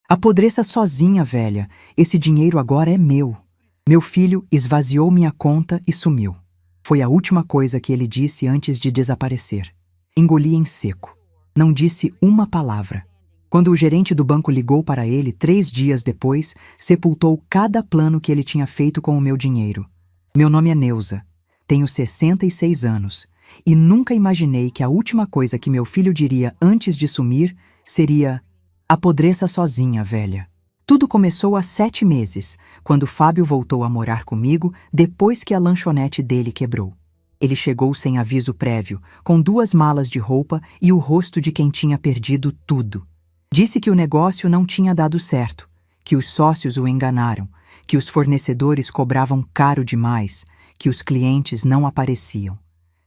Apodreça sozinha, velha. Esse dinheiro agora é meu. Meu filho esvaziou minha conta e sumiu. Foi a última coisa que ele disse antes de desaparecer. Engoli em seco. Não disse uma palavra. Quando o gerente do banco ligou para ele 3 dias depois, sepultou cada plano que ele tinha feito com o meu dinheiro. Meu nome é Neuza. Tenho 66 anos. E nunca imaginei que a última coisa que meu filho diria antes de sumir seria: apodreça sozinha, velha. Tudo começou há 7 meses, quando Fábio voltou a morar comigo depois que a lanchonete dele quebrou. Ele chegou sem aviso prévio, com 2 malas de roupa e o rosto de quem tinha perdido tudo. Disse que o negócio não tinha dado certo, que os sócios o enganaram, que os fornecedores cobravam caro demais, que os clientes não apareciam.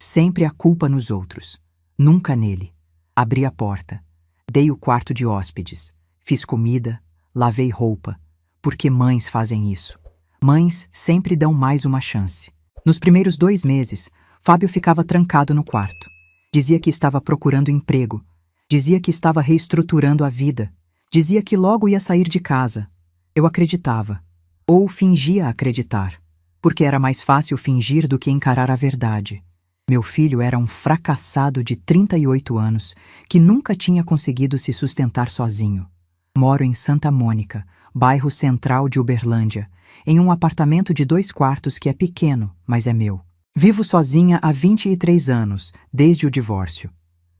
Sempre a culpa nos outros, nunca nele. Abri a porta, dei o quarto de hóspedes, fiz comida, lavei roupa, porque mães fazem isso. Mães sempre dão mais uma chance. Nos primeiros 2 meses, Fábio ficava trancado no quarto. Dizia que estava procurando emprego, dizia que estava reestruturando a vida, dizia que logo ia sair de casa. Eu acreditava, ou fingia acreditar, porque era mais fácil fingir do que encarar a verdade. Meu filho era um fracassado de 38 anos que nunca tinha conseguido se sustentar sozinho. Moro em Santa Mônica, bairro central de Uberlândia, em um apartamento de 2 quartos que é pequeno, mas é meu. Vivo sozinha há 23 anos, desde o divórcio.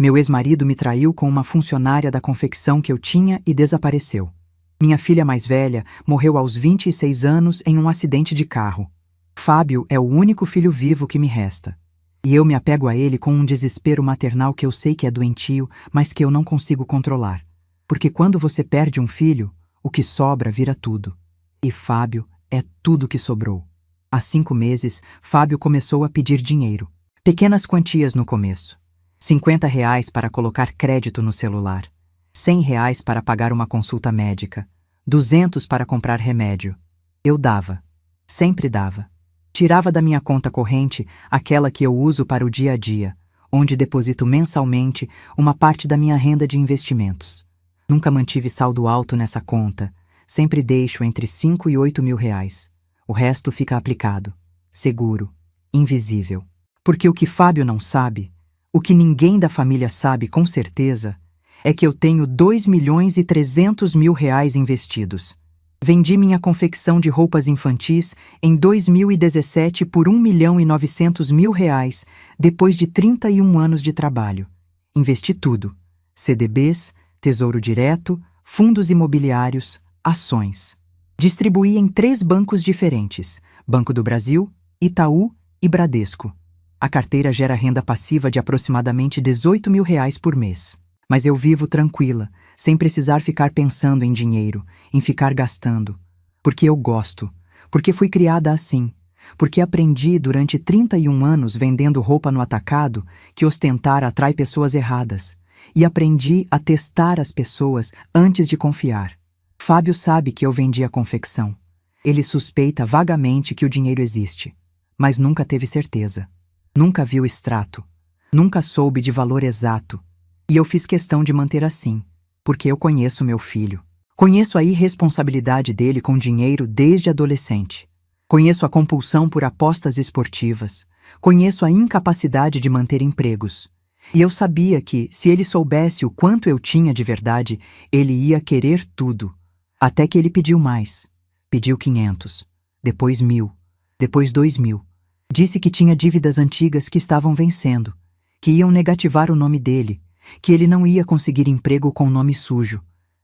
Meu ex-marido me traiu com uma funcionária da confecção que eu tinha e desapareceu. Minha filha mais velha morreu aos 26 anos em um acidente de carro. Fábio é o único filho vivo que me resta. E eu me apego a ele com um desespero maternal que eu sei que é doentio, mas que eu não consigo controlar. Porque quando você perde um filho, o que sobra vira tudo. E Fábio é tudo que sobrou. Há 5 meses, Fábio começou a pedir dinheiro. Pequenas quantias no começo. R$ 50 para colocar crédito no celular. R$ 100 para pagar uma consulta médica. 200 para comprar remédio. Eu dava. Sempre dava. Tirava da minha conta corrente aquela que eu uso para o dia a dia, onde deposito mensalmente uma parte da minha renda de investimentos. Nunca mantive saldo alto nessa conta. Sempre deixo entre 5 e 8 mil reais. O resto fica aplicado. Seguro. Invisível. Porque o que Fábio não sabe, o que ninguém da família sabe com certeza, é que eu tenho 2.300.000 reais investidos. Vendi minha confecção de roupas infantis em 2017 por 1.900.000 reais, depois de 31 anos de trabalho. Investi tudo. CDBs, Tesouro Direto, fundos imobiliários, ações. Distribuí em 3 bancos diferentes, Banco do Brasil, Itaú e Bradesco. A carteira gera renda passiva de aproximadamente 18 mil reais por mês. Mas eu vivo tranquila, sem precisar ficar pensando em dinheiro, em ficar gastando. Porque eu gosto, porque fui criada assim, porque aprendi durante 31 anos vendendo roupa no atacado que ostentar atrai pessoas erradas. E aprendi a testar as pessoas antes de confiar. Fábio sabe que eu vendi a confecção. Ele suspeita vagamente que o dinheiro existe, mas nunca teve certeza. Nunca viu extrato. Nunca soube de valor exato. E eu fiz questão de manter assim, porque eu conheço meu filho. Conheço a irresponsabilidade dele com dinheiro desde adolescente. Conheço a compulsão por apostas esportivas. Conheço a incapacidade de manter empregos. E eu sabia que, se ele soubesse o quanto eu tinha de verdade, ele ia querer tudo. Até que ele pediu mais. Pediu 500, depois 1.000, depois 2.000. Disse que tinha dívidas antigas que estavam vencendo, que iam negativar o nome dele, que ele não ia conseguir emprego com nome sujo.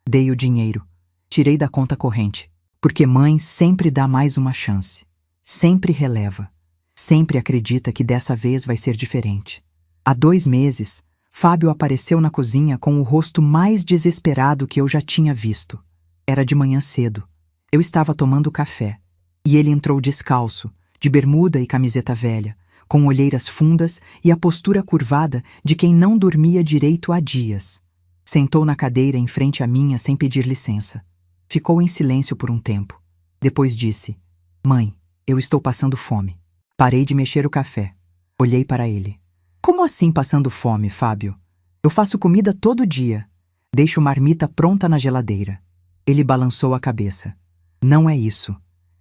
Dei o dinheiro. Tirei da conta corrente, porque mãe sempre dá mais uma chance. Sempre releva. Sempre acredita que dessa vez vai ser diferente. Há 2 meses, Fábio apareceu na cozinha com o rosto mais desesperado que eu já tinha visto. Era de manhã cedo. Eu estava tomando café. E ele entrou descalço, de bermuda e camiseta velha, com olheiras fundas e a postura curvada de quem não dormia direito há dias. Sentou na cadeira em frente à minha sem pedir licença. Ficou em silêncio por um tempo. Depois disse: "Mãe, eu estou passando fome." Parei de mexer o café. Olhei para ele. "Como assim passando fome, Fábio? Eu faço comida todo dia. Deixo marmita pronta na geladeira." Ele balançou a cabeça. Não é isso.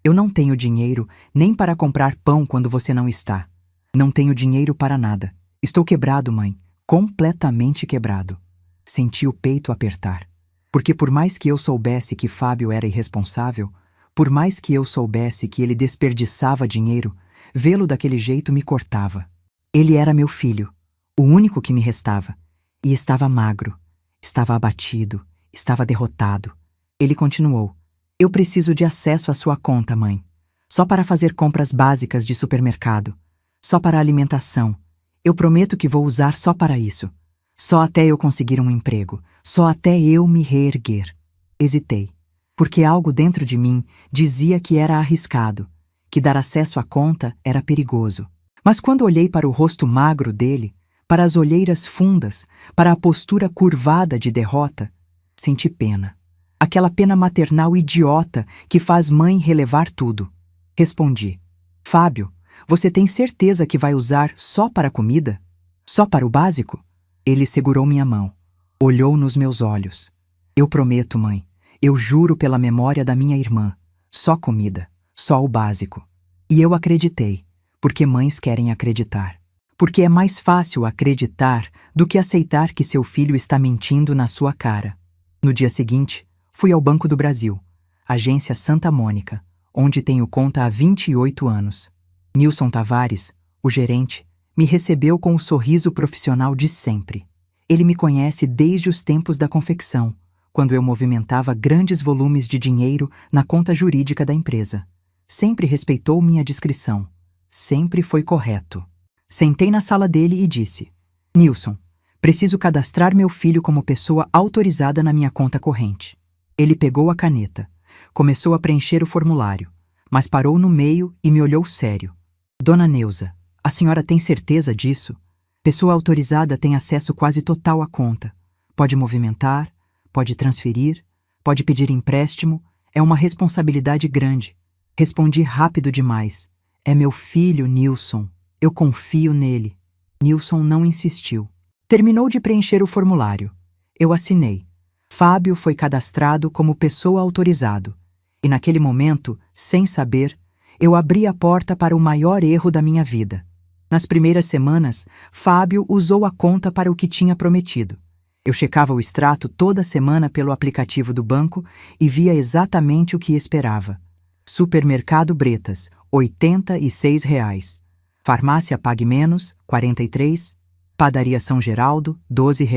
Eu não tenho dinheiro nem para comprar pão quando você não está. Não tenho dinheiro para nada. Estou quebrado, mãe. Completamente quebrado. Senti o peito apertar. Porque por mais que eu soubesse que Fábio era irresponsável, por mais que eu soubesse que ele desperdiçava dinheiro, vê-lo daquele jeito me cortava. Ele era meu filho, o único que me restava. E estava magro, estava abatido, estava derrotado. Ele continuou. Eu preciso de acesso à sua conta, mãe. Só para fazer compras básicas de supermercado. Só para alimentação. Eu prometo que vou usar só para isso. Só até eu conseguir um emprego. Só até eu me reerguer. Hesitei. Porque algo dentro de mim dizia que era arriscado, que dar acesso à conta era perigoso. Mas quando olhei para o rosto magro dele, para as olheiras fundas, para a postura curvada de derrota, senti pena. Aquela pena maternal idiota que faz mãe relevar tudo. Respondi. Fábio, você tem certeza que vai usar só para comida? Só para o básico? Ele segurou minha mão. Olhou nos meus olhos. Eu prometo, mãe. Eu juro pela memória da minha irmã. Só comida. Só o básico. E eu acreditei, porque mães querem acreditar. Porque é mais fácil acreditar do que aceitar que seu filho está mentindo na sua cara. No dia seguinte, fui ao Banco do Brasil, agência Santa Mônica, onde tenho conta há 28 anos. Nilson Tavares, o gerente, me recebeu com o sorriso profissional de sempre. Ele me conhece desde os tempos da confecção, quando eu movimentava grandes volumes de dinheiro na conta jurídica da empresa. Sempre respeitou minha discrição. Sempre foi correto. Sentei na sala dele e disse: Nilson, preciso cadastrar meu filho como pessoa autorizada na minha conta corrente. Ele pegou a caneta. Começou a preencher o formulário, mas parou no meio e me olhou sério. Dona Neuza, a senhora tem certeza disso? Pessoa autorizada tem acesso quase total à conta. Pode movimentar, pode transferir, pode pedir empréstimo. É uma responsabilidade grande. Respondi rápido demais. É meu filho, Nilson. Eu confio nele. Nilson não insistiu. Terminou de preencher o formulário. Eu assinei. Fábio foi cadastrado como pessoa autorizado. E naquele momento, sem saber, eu abri a porta para o maior erro da minha vida. Nas primeiras semanas, Fábio usou a conta para o que tinha prometido. Eu checava o extrato toda semana pelo aplicativo do banco e via exatamente o que esperava. Supermercado Bretas, R$ 86. Farmácia Pague Menos, 43. Padaria São Geraldo, R$ 12.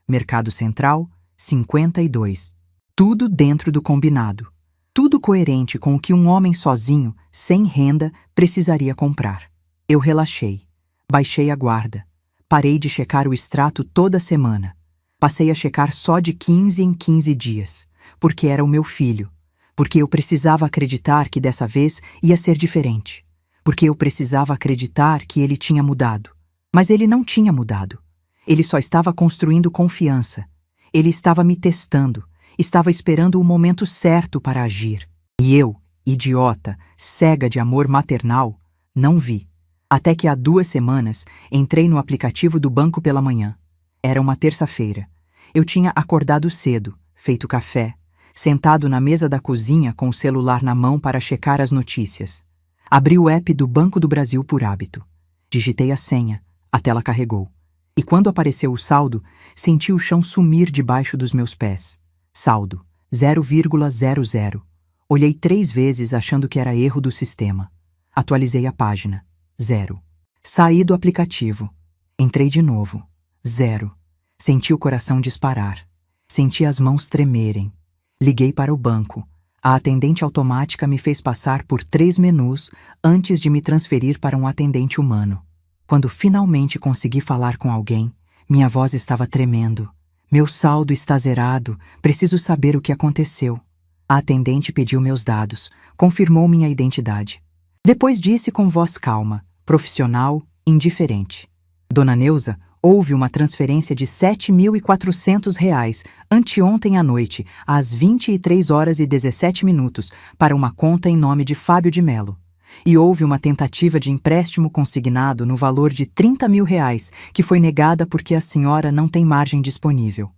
Mercado Central, 52. Tudo dentro do combinado. Tudo coerente com o que um homem sozinho, sem renda, precisaria comprar. Eu relaxei. Baixei a guarda. Parei de checar o extrato toda semana. Passei a checar só de 15 em 15 dias, porque era o meu filho. Porque eu precisava acreditar que dessa vez ia ser diferente. Porque eu precisava acreditar que ele tinha mudado. Mas ele não tinha mudado. Ele só estava construindo confiança. Ele estava me testando. Estava esperando o momento certo para agir. E eu, idiota, cega de amor maternal, não vi. Até que há 2 semanas entrei no aplicativo do banco pela manhã. Era uma terça-feira. Eu tinha acordado cedo, feito café, sentado na mesa da cozinha com o celular na mão para checar as notícias. Abri o app do Banco do Brasil por hábito. Digitei a senha, a tela carregou. E quando apareceu o saldo, senti o chão sumir debaixo dos meus pés. Saldo, 0,00. Olhei 3 vezes achando que era erro do sistema. Atualizei a página. 0. Saí do aplicativo. Entrei de novo. 0. Senti o coração disparar. Senti as mãos tremerem. Liguei para o banco. A atendente automática me fez passar por 3 menus antes de me transferir para um atendente humano. Quando finalmente consegui falar com alguém, minha voz estava tremendo. Meu saldo está zerado, preciso saber o que aconteceu. A atendente pediu meus dados, confirmou minha identidade. Depois disse com voz calma, profissional, indiferente. Dona Neuza, houve uma transferência de R$ 7.400 anteontem à noite, às 23h17, para uma conta em nome de Fábio de Mello. E houve uma tentativa de empréstimo consignado no valor de R$ 30.000, que foi negada porque a senhora não tem margem disponível.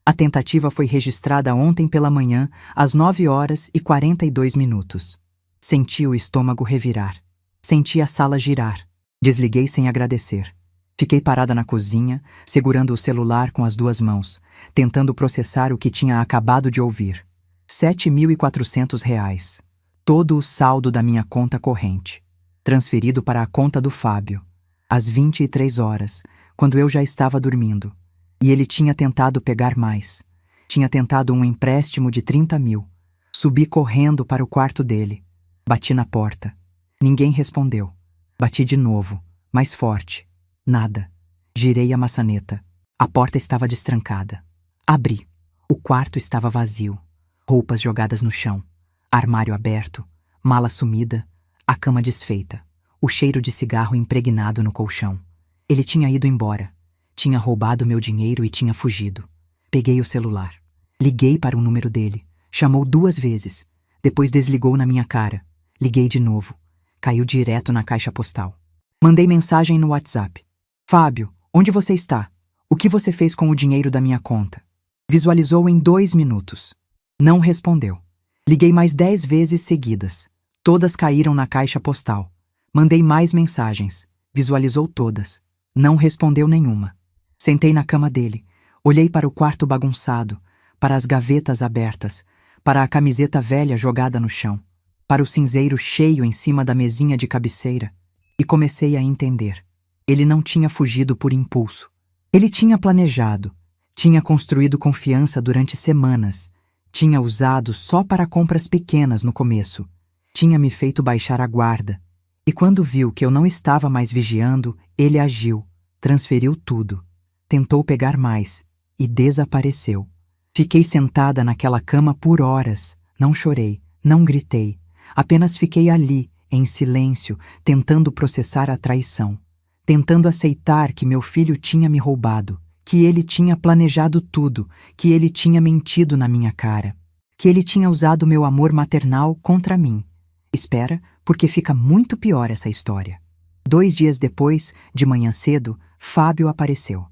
A tentativa foi registrada ontem pela manhã, às 9h42. Senti o estômago revirar. Senti a sala girar. Desliguei sem agradecer. Fiquei parada na cozinha, segurando o celular com as duas mãos, tentando processar o que tinha acabado de ouvir. R$ 7.400. Todo o saldo da minha conta corrente. Transferido para a conta do Fábio. Às 23h, quando eu já estava dormindo. E ele tinha tentado pegar mais. Tinha tentado um empréstimo de 30 mil. Subi correndo para o quarto dele. Bati na porta. Ninguém respondeu. Bati de novo, mais forte. Nada. Girei a maçaneta. A porta estava destrancada. Abri. O quarto estava vazio. Roupas jogadas no chão. Armário aberto. Mala sumida. A cama desfeita. O cheiro de cigarro impregnado no colchão. Ele tinha ido embora. Tinha roubado meu dinheiro e tinha fugido. Peguei o celular. Liguei para o número dele. Chamou 2 vezes. Depois desligou na minha cara. Liguei de novo. Caiu direto na caixa postal. Mandei mensagem no WhatsApp. Fábio, onde você está? O que você fez com o dinheiro da minha conta? Visualizou em 2 minutos. Não respondeu. Liguei mais 10 vezes seguidas. Todas caíram na caixa postal. Mandei mais mensagens. Visualizou todas. Não respondeu nenhuma. Sentei na cama dele. Olhei para o quarto bagunçado, para as gavetas abertas, para a camiseta velha jogada no chão, para o cinzeiro cheio em cima da mesinha de cabeceira, e comecei a entender. Ele não tinha fugido por impulso. Ele tinha planejado, tinha construído confiança durante semanas, tinha usado só para compras pequenas no começo, tinha me feito baixar a guarda, e quando viu que eu não estava mais vigiando, ele agiu, transferiu tudo, tentou pegar mais, e desapareceu. Fiquei sentada naquela cama por horas, não chorei, não gritei, apenas fiquei ali, em silêncio, tentando processar a traição, tentando aceitar que meu filho tinha me roubado, que ele tinha planejado tudo, que ele tinha mentido na minha cara, que ele tinha usado meu amor maternal contra mim. Espera, porque fica muito pior essa história. 2 dias depois, de manhã cedo, Fábio apareceu.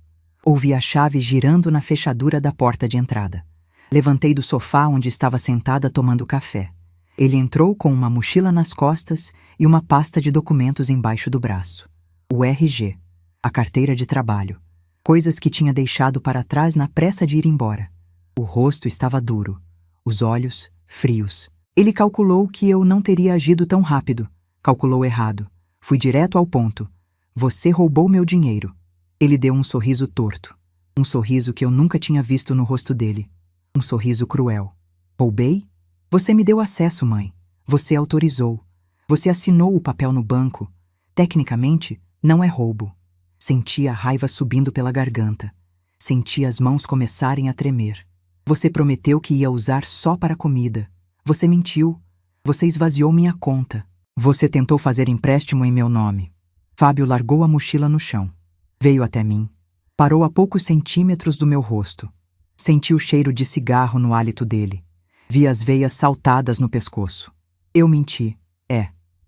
Ouvi a chave girando na fechadura da porta de entrada. Levantei do sofá onde estava sentada tomando café. Ele entrou com uma mochila nas costas e uma pasta de documentos embaixo do braço. O RG, a carteira de trabalho, coisas que tinha deixado para trás na pressa de ir embora. O rosto estava duro, os olhos frios. Ele calculou que eu não teria agido tão rápido. Calculou errado. Fui direto ao ponto. Você roubou meu dinheiro. Ele deu um sorriso torto. Um sorriso que eu nunca tinha visto no rosto dele. Um sorriso cruel. Roubei? Você me deu acesso, mãe. Você autorizou. Você assinou o papel no banco. Tecnicamente, não é roubo. Senti a raiva subindo pela garganta. Senti as mãos começarem a tremer. Você prometeu que ia usar só para comida. Você mentiu. Você esvaziou minha conta. Você tentou fazer empréstimo em meu nome. Fábio largou a mochila no chão. Veio até mim. Parou a poucos centímetros do meu rosto. Senti o cheiro de cigarro no hálito dele. Vi as veias saltadas no pescoço. Eu menti.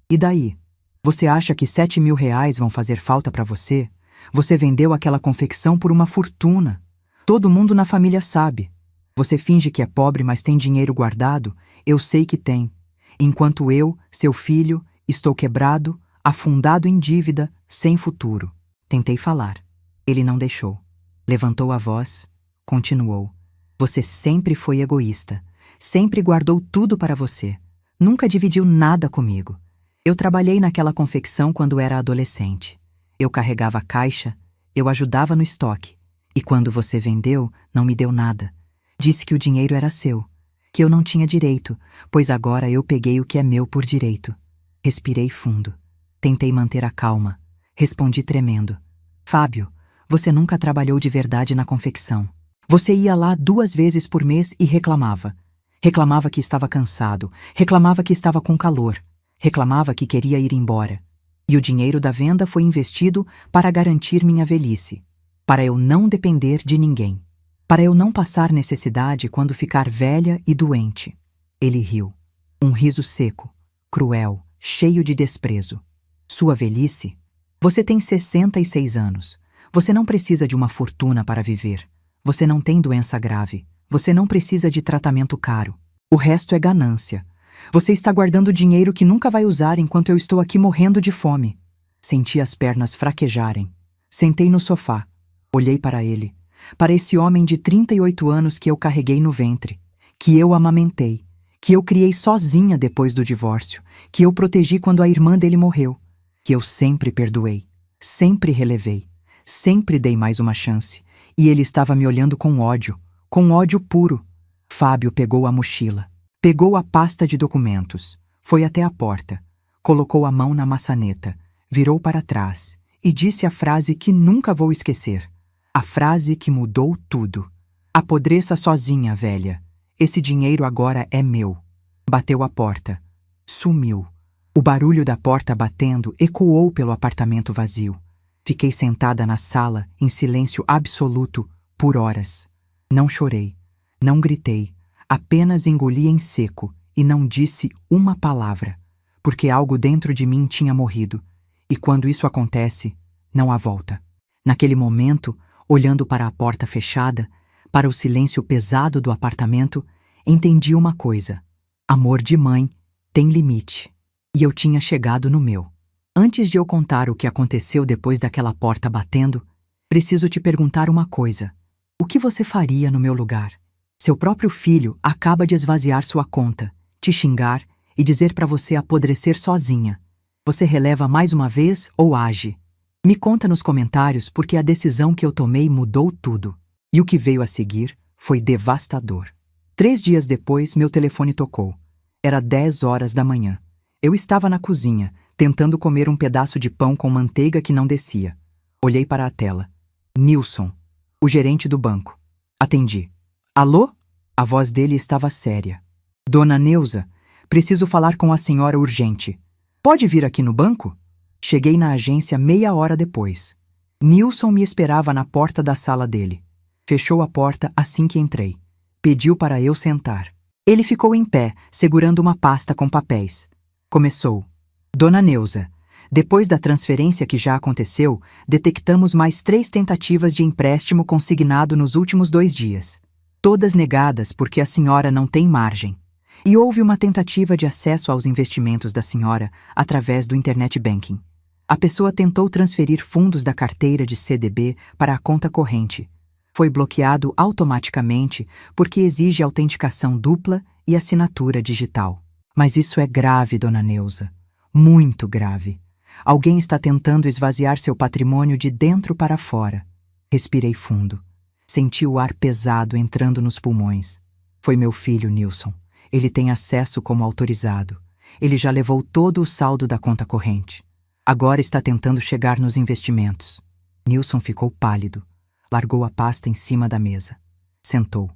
E daí? Você acha que R$ 7.000 vão fazer falta para você? Você vendeu aquela confecção por uma fortuna. Todo mundo na família sabe. Você finge que é pobre, mas tem dinheiro guardado. Eu sei que tem. Enquanto eu, seu filho, estou quebrado, afundado em dívida, sem futuro. Tentei falar. Ele não deixou. Levantou a voz, continuou. Você sempre foi egoísta. Sempre guardou tudo para você. Nunca dividiu nada comigo. Eu trabalhei naquela confecção quando era adolescente. Eu carregava a caixa, eu ajudava no estoque. E quando você vendeu, não me deu nada. Disse que o dinheiro era seu, que eu não tinha direito, pois agora eu peguei o que é meu por direito. Respirei fundo. Tentei manter a calma. Respondi tremendo. Fábio, você nunca trabalhou de verdade na confecção. Você ia lá 2 vezes por mês e reclamava. Reclamava que estava cansado, reclamava que estava com calor, reclamava que queria ir embora. E o dinheiro da venda foi investido para garantir minha velhice, para eu não depender de ninguém, para eu não passar necessidade quando ficar velha e doente. Ele riu. Um riso seco, cruel, cheio de desprezo. Sua velhice? Você tem 66 anos. Você não precisa de uma fortuna para viver. Você não tem doença grave. Você não precisa de tratamento caro. O resto é ganância. Você está guardando dinheiro que nunca vai usar enquanto eu estou aqui morrendo de fome. Senti as pernas fraquejarem. Sentei no sofá. Olhei para ele. Para esse homem de 38 anos que eu carreguei no ventre. Que eu amamentei. Que eu criei sozinha depois do divórcio. Que eu protegi quando a irmã dele morreu. Que eu sempre perdoei. Sempre relevei. Sempre dei mais uma chance. E ele estava me olhando com ódio puro. Fábio pegou a mochila. Pegou a pasta de documentos. Foi até a porta. Colocou a mão na maçaneta. Virou para trás. E disse a frase que nunca vou esquecer. A frase que mudou tudo. Apodreça sozinha, velha. Esse dinheiro agora é meu. Bateu a porta. Sumiu. O barulho da porta batendo ecoou pelo apartamento vazio. Fiquei sentada na sala, em silêncio absoluto, por horas. Não chorei. Não gritei. Apenas engoli em seco e não disse uma palavra, porque algo dentro de mim tinha morrido. E quando isso acontece, não há volta. Naquele momento, olhando para a porta fechada, para o silêncio pesado do apartamento, entendi uma coisa. Amor de mãe tem limite. E eu tinha chegado no meu. Antes de eu contar o que aconteceu depois daquela porta batendo, preciso te perguntar uma coisa. O que você faria no meu lugar? Seu próprio filho acaba de esvaziar sua conta, te xingar e dizer para você apodrecer sozinha. Você releva mais uma vez ou age? Me conta nos comentários porque a decisão que eu tomei mudou tudo. E o que veio a seguir foi devastador. 3 dias depois, meu telefone tocou. Era 10 horas da manhã. Eu estava na cozinha, tentando comer um pedaço de pão com manteiga que não descia. Olhei para a tela. Nilson, o gerente do banco. Atendi. Alô? A voz dele estava séria. Dona Neuza, preciso falar com a senhora urgente. Pode vir aqui no banco? Cheguei na agência meia hora depois. Nilson me esperava na porta da sala dele. Fechou a porta assim que entrei. Pediu para eu sentar. Ele ficou em pé, segurando uma pasta com papéis. Começou. Dona Neuza, depois da transferência que já aconteceu, detectamos mais 3 tentativas de empréstimo consignado nos últimos 2 dias. Todas negadas porque a senhora não tem margem. E houve uma tentativa de acesso aos investimentos da senhora através do Internet Banking. A pessoa tentou transferir fundos da carteira de CDB para a conta corrente. Foi bloqueado automaticamente porque exige autenticação dupla e assinatura digital. Mas isso é grave, Dona Neuza. Muito grave. Alguém está tentando esvaziar seu patrimônio de dentro para fora. Respirei fundo. Senti o ar pesado entrando nos pulmões. Foi meu filho, Nilson. Ele tem acesso como autorizado. Ele já levou todo o saldo da conta corrente. Agora está tentando chegar nos investimentos. Nilson ficou pálido. Largou a pasta em cima da mesa. Sentou.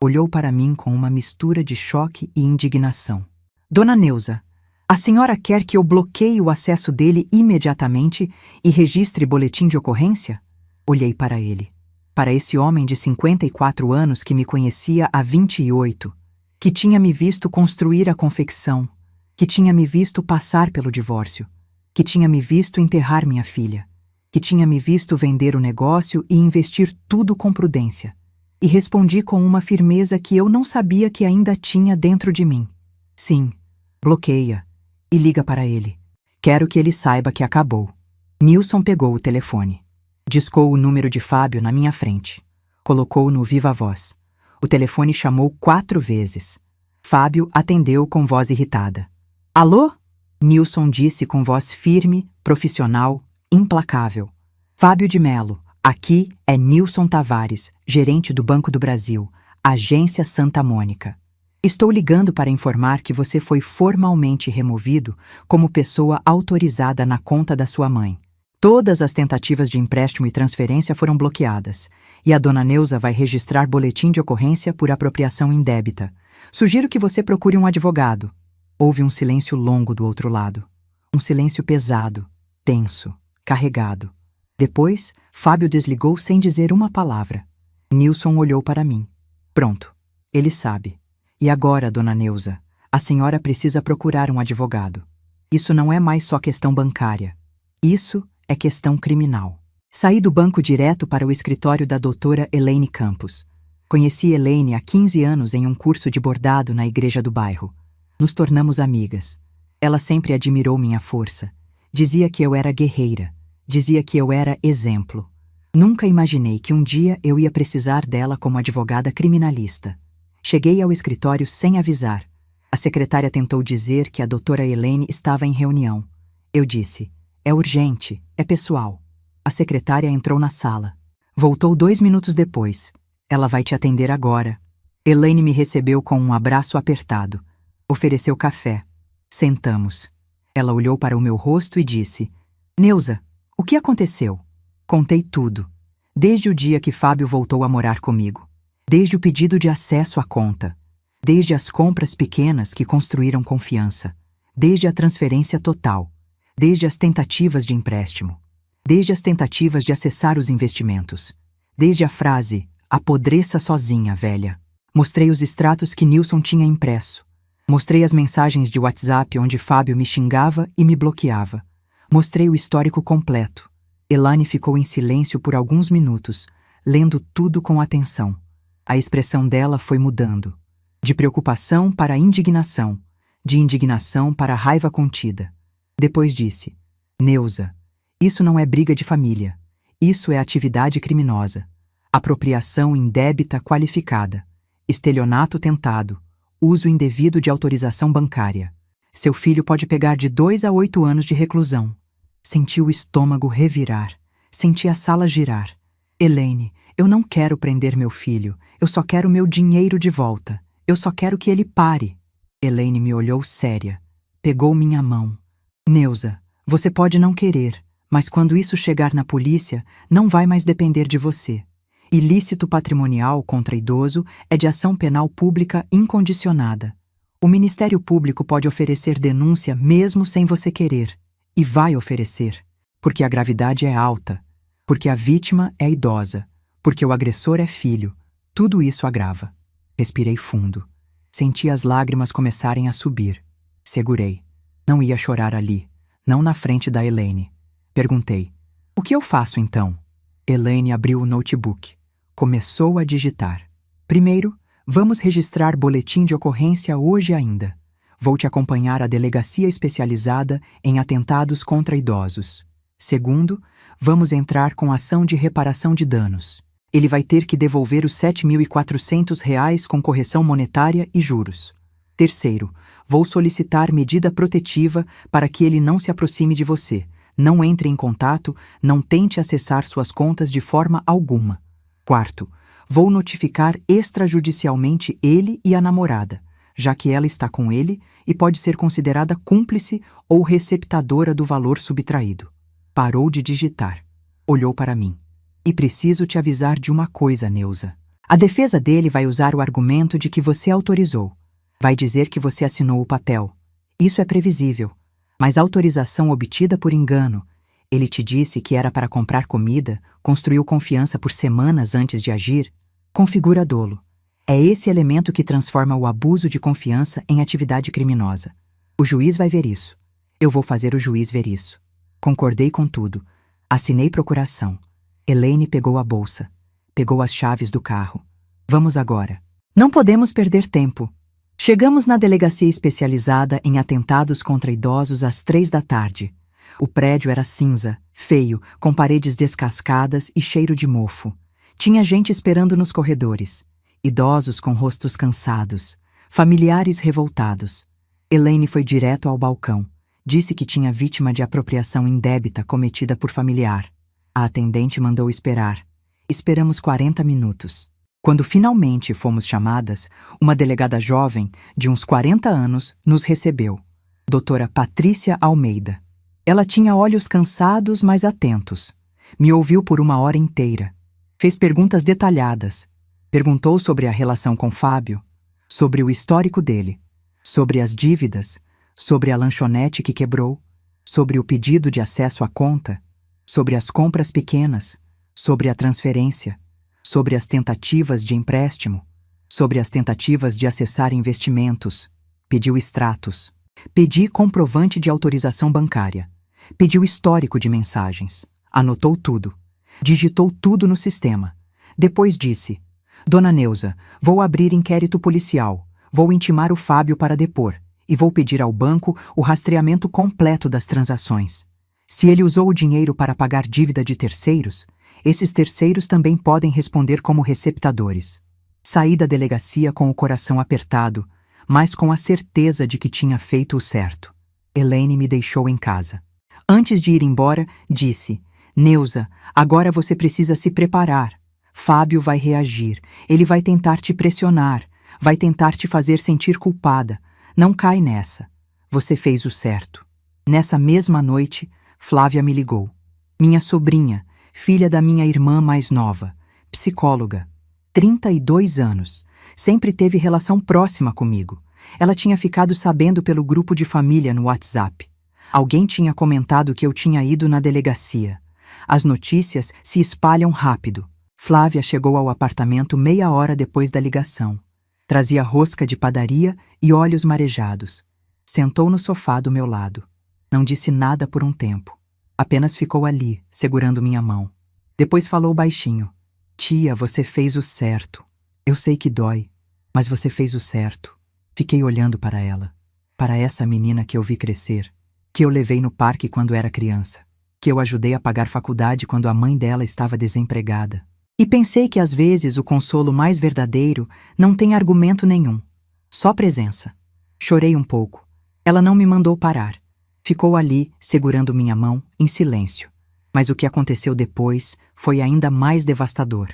Olhou para mim com uma mistura de choque e indignação. Dona Neuza, a senhora quer que eu bloqueie o acesso dele imediatamente e registre boletim de ocorrência? Olhei para ele. Para esse homem de 54 anos que me conhecia há 28, que tinha me visto construir a confecção, que tinha me visto passar pelo divórcio, que tinha me visto enterrar minha filha, que tinha me visto vender o negócio e investir tudo com prudência. E respondi com uma firmeza que eu não sabia que ainda tinha dentro de mim. Sim, bloqueia e liga para ele. Quero que ele saiba que acabou. Nilson pegou o telefone. Discou o número de Fábio na minha frente. Colocou no viva voz. O telefone chamou 4 vezes. Fábio atendeu com voz irritada. Alô? Nilson disse com voz firme, profissional, implacável. Fábio de Melo, aqui é Nilson Tavares, gerente do Banco do Brasil, Agência Santa Mônica. Estou ligando para informar que você foi formalmente removido como pessoa autorizada na conta da sua mãe. Todas as tentativas de empréstimo e transferência foram bloqueadas, e a dona Neuza vai registrar boletim de ocorrência por apropriação indébita. Sugiro que você procure um advogado. Houve um silêncio longo do outro lado. Um silêncio pesado, tenso, carregado. Depois, Fábio desligou sem dizer uma palavra. Nilson olhou para mim. Pronto, ele sabe. E agora, dona Neuza, a senhora precisa procurar um advogado. Isso não é mais só questão bancária. Isso é questão criminal. Saí do banco direto para o escritório da doutora Elaine Campos. Conheci Elaine há 15 anos em um curso de bordado na igreja do bairro. Nos tornamos amigas. Ela sempre admirou minha força. Dizia que eu era guerreira. Dizia que eu era exemplo. Nunca imaginei que um dia eu ia precisar dela como advogada criminalista. Cheguei ao escritório sem avisar. A secretária tentou dizer que a doutora Elaine estava em reunião. Eu disse: "É urgente, é pessoal." A secretária entrou na sala. Voltou 2 minutos depois. "Ela vai te atender agora." Elaine me recebeu com um abraço apertado. Ofereceu café. Sentamos. Ela olhou para o meu rosto e disse: "Neuza, o que aconteceu?" Contei tudo. Desde o dia que Fábio voltou a morar comigo. Desde o pedido de acesso à conta. Desde as compras pequenas que construíram confiança. Desde a transferência total. Desde as tentativas de empréstimo. Desde as tentativas de acessar os investimentos. Desde a frase: "Apodreça sozinha, velha." Mostrei os extratos que Nilson tinha impresso. Mostrei as mensagens de WhatsApp onde Fábio me xingava e me bloqueava. Mostrei o histórico completo. Elaine ficou em silêncio por alguns minutos, lendo tudo com atenção. A expressão dela foi mudando. De preocupação para indignação. De indignação para raiva contida. Depois disse: "Neuza, isso não é briga de família. Isso é atividade criminosa. Apropriação indébita qualificada. Estelionato tentado. Uso indevido de autorização bancária. Seu filho pode pegar de 2 a 8 anos de reclusão." Senti o estômago revirar. Senti a sala girar. "Elaine, eu não quero prender meu filho. Eu só quero meu dinheiro de volta. Eu só quero que ele pare." Elaine me olhou séria. Pegou minha mão. "Neuza, você pode não querer, mas quando isso chegar na polícia, não vai mais depender de você. Ilícito patrimonial contra idoso é de ação penal pública incondicionada. O Ministério Público pode oferecer denúncia mesmo sem você querer. E vai oferecer, porque a gravidade é alta, porque a vítima é idosa, porque o agressor é filho. Tudo isso agrava." Respirei fundo. Senti as lágrimas começarem a subir. Segurei. Não ia chorar ali, não na frente da Elaine. Perguntei: "O que eu faço então?" Elaine abriu o notebook. Começou a digitar. "Primeiro, vamos registrar boletim de ocorrência hoje ainda. Vou te acompanhar à delegacia especializada em atentados contra idosos. Segundo, vamos entrar com ação de reparação de danos. Ele vai ter que devolver os R$ 7.400 com correção monetária e juros. Terceiro, vou solicitar medida protetiva para que ele não se aproxime de você, não entre em contato, não tente acessar suas contas de forma alguma. Quarto, vou notificar extrajudicialmente ele e a namorada, já que ela está com ele e pode ser considerada cúmplice ou receptadora do valor subtraído." Parou de digitar. Olhou para mim. "E preciso te avisar de uma coisa, Neuza. A defesa dele vai usar o argumento de que você autorizou. Vai dizer que você assinou o papel. Isso é previsível. Mas a autorização obtida por engano. Ele te disse que era para comprar comida, construiu confiança por semanas antes de agir. Configura dolo. É esse elemento que transforma o abuso de confiança em atividade criminosa. O juiz vai ver isso. Eu vou fazer o juiz ver isso." Concordei com tudo. Assinei procuração. Elaine pegou a bolsa. Pegou as chaves do carro. "Vamos agora. Não podemos perder tempo." Chegamos na delegacia especializada em atentados contra idosos às 3 da tarde. O prédio era cinza, feio, com paredes descascadas e cheiro de mofo. Tinha gente esperando nos corredores. Idosos com rostos cansados. Familiares revoltados. Elaine foi direto ao balcão. Disse que tinha vítima de apropriação indébita cometida por familiar. A atendente mandou esperar. Esperamos 40 minutos. Quando finalmente fomos chamadas, uma delegada jovem, de uns 40 anos, nos recebeu. Doutora Patrícia Almeida. Ela tinha olhos cansados, mas atentos. Me ouviu por 1 hora inteira. Fez perguntas detalhadas. Perguntou sobre a relação com Fábio, sobre o histórico dele, sobre as dívidas, sobre a lanchonete que quebrou, sobre o pedido de acesso à conta, sobre as compras pequenas, sobre a transferência, sobre as tentativas de empréstimo, sobre as tentativas de acessar investimentos. Pediu extratos. Pedi comprovante de autorização bancária. Pediu histórico de mensagens. Anotou tudo. Digitou tudo no sistema. Depois disse: Dona Neuza, vou abrir inquérito policial. Vou intimar o Fábio para depor. E vou pedir ao banco o rastreamento completo das transações. Se ele usou o dinheiro para pagar dívida de terceiros, esses terceiros também podem responder como receptadores. Saí da delegacia com o coração apertado, mas com a certeza de que tinha feito o certo. Elaine me deixou em casa. Antes de ir embora, disse: Neuza, agora você precisa se preparar. Fábio vai reagir. Ele vai tentar te pressionar. Vai tentar te fazer sentir culpada. Não cai nessa. Você fez o certo. Nessa mesma noite, Flávia me ligou. Minha sobrinha, filha da minha irmã mais nova, psicóloga, 32 anos, sempre teve relação próxima comigo. Ela tinha ficado sabendo pelo grupo de família no WhatsApp. Alguém tinha comentado que eu tinha ido na delegacia. As notícias se espalham rápido. Flávia chegou ao apartamento meia hora depois da ligação. Trazia rosca de padaria e olhos marejados. Sentou no sofá do meu lado. Não disse nada por um tempo. Apenas ficou ali, segurando minha mão. Depois falou baixinho: Tia, você fez o certo. Eu sei que dói, mas você fez o certo. Fiquei olhando para ela, para essa menina que eu vi crescer, que eu levei no parque quando era criança, que eu ajudei a pagar faculdade quando a mãe dela estava desempregada. E pensei que às vezes o consolo mais verdadeiro não tem argumento nenhum, só presença. Chorei um pouco. Ela não me mandou parar. Ficou ali, segurando minha mão, em silêncio. Mas o que aconteceu depois foi ainda mais devastador.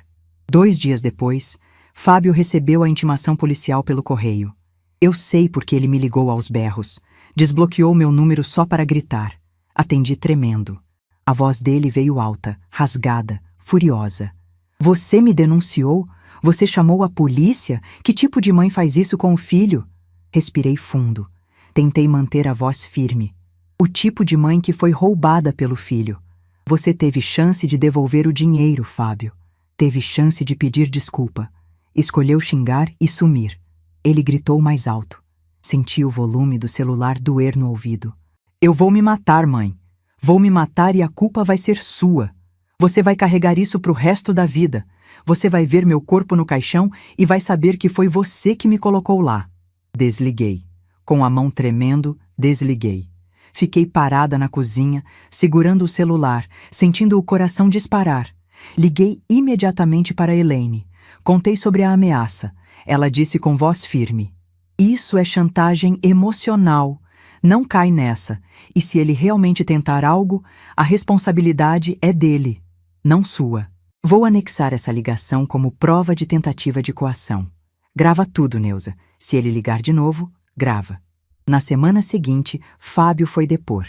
2 dias depois, Fábio recebeu a intimação policial pelo correio. Eu sei porque ele me ligou aos berros. Desbloqueou meu número só para gritar. Atendi tremendo. A voz dele veio alta, rasgada, furiosa. Você me denunciou? Você chamou a polícia? Que tipo de mãe faz isso com o filho? Respirei fundo. Tentei manter a voz firme. O tipo de mãe que foi roubada pelo filho. Você teve chance de devolver o dinheiro, Fábio. Teve chance de pedir desculpa. Escolheu xingar e sumir. Ele gritou mais alto. Senti o volume do celular doer no ouvido. Eu vou me matar, mãe. Vou me matar e a culpa vai ser sua. Você vai carregar isso pro resto da vida. Você vai ver meu corpo no caixão e vai saber que foi você que me colocou lá. Desliguei. Com a mão tremendo, desliguei. Fiquei parada na cozinha, segurando o celular, sentindo o coração disparar. Liguei imediatamente para Elaine. Contei sobre a ameaça. Ela disse com voz firme: Isso é chantagem emocional. Não cai nessa. E se ele realmente tentar algo, a responsabilidade é dele, não sua. Vou anexar essa ligação como prova de tentativa de coação. Grava tudo, Neuza. Se ele ligar de novo, grava. Na semana seguinte, Fábio foi depor.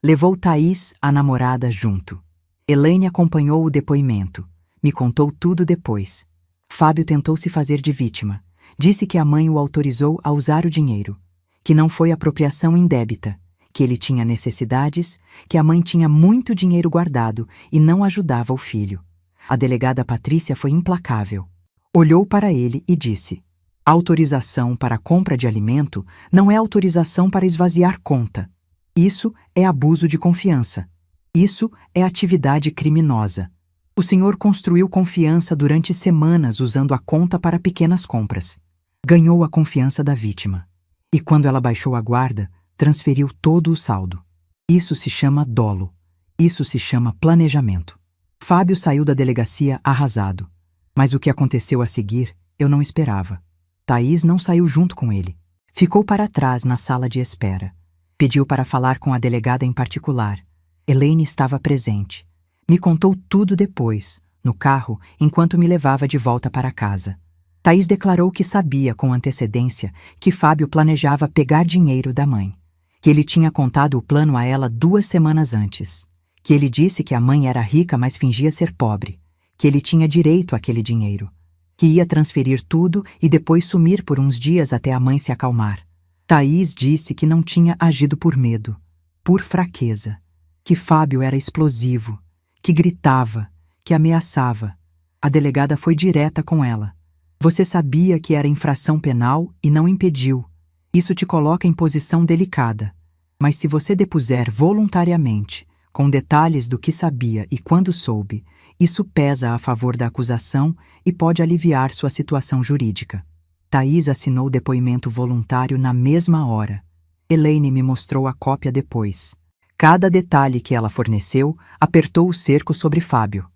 Levou Thaís, a namorada, junto. Elaine acompanhou o depoimento. Me contou tudo depois. Fábio tentou se fazer de vítima. Disse que a mãe o autorizou a usar o dinheiro. Que não foi apropriação indébita. Que ele tinha necessidades, que a mãe tinha muito dinheiro guardado e não ajudava o filho. A delegada Patrícia foi implacável. Olhou para ele e disse: Autorização para a compra de alimento não é autorização para esvaziar conta. Isso é abuso de confiança. Isso é atividade criminosa. O senhor construiu confiança durante semanas usando a conta para pequenas compras. Ganhou a confiança da vítima. E quando ela baixou a guarda, transferiu todo o saldo. Isso se chama dolo. Isso se chama planejamento. Fábio saiu da delegacia arrasado. Mas o que aconteceu a seguir, eu não esperava. Thaís não saiu junto com ele. Ficou para trás na sala de espera. Pediu para falar com a delegada em particular. Elaine estava presente. Me contou tudo depois, no carro, enquanto me levava de volta para casa. Thaís declarou que sabia com antecedência que Fábio planejava pegar dinheiro da mãe. Que ele tinha contado o plano a ela 2 semanas antes. Que ele disse que a mãe era rica, mas fingia ser pobre. Que ele tinha direito àquele dinheiro. Que ia transferir tudo e depois sumir por uns dias até a mãe se acalmar. Thaís disse que não tinha agido por medo, por fraqueza. Que Fábio era explosivo, que gritava, que ameaçava. A delegada foi direta com ela. Você sabia que era infração penal e não impediu. Isso te coloca em posição delicada. Mas se você depuser voluntariamente, com detalhes do que sabia e quando soube, Isso pesa a favor da acusação e pode aliviar sua situação jurídica. Thaís assinou o depoimento voluntário na mesma hora. Elaine me mostrou a cópia depois. Cada detalhe que ela forneceu apertou o cerco sobre Fábio.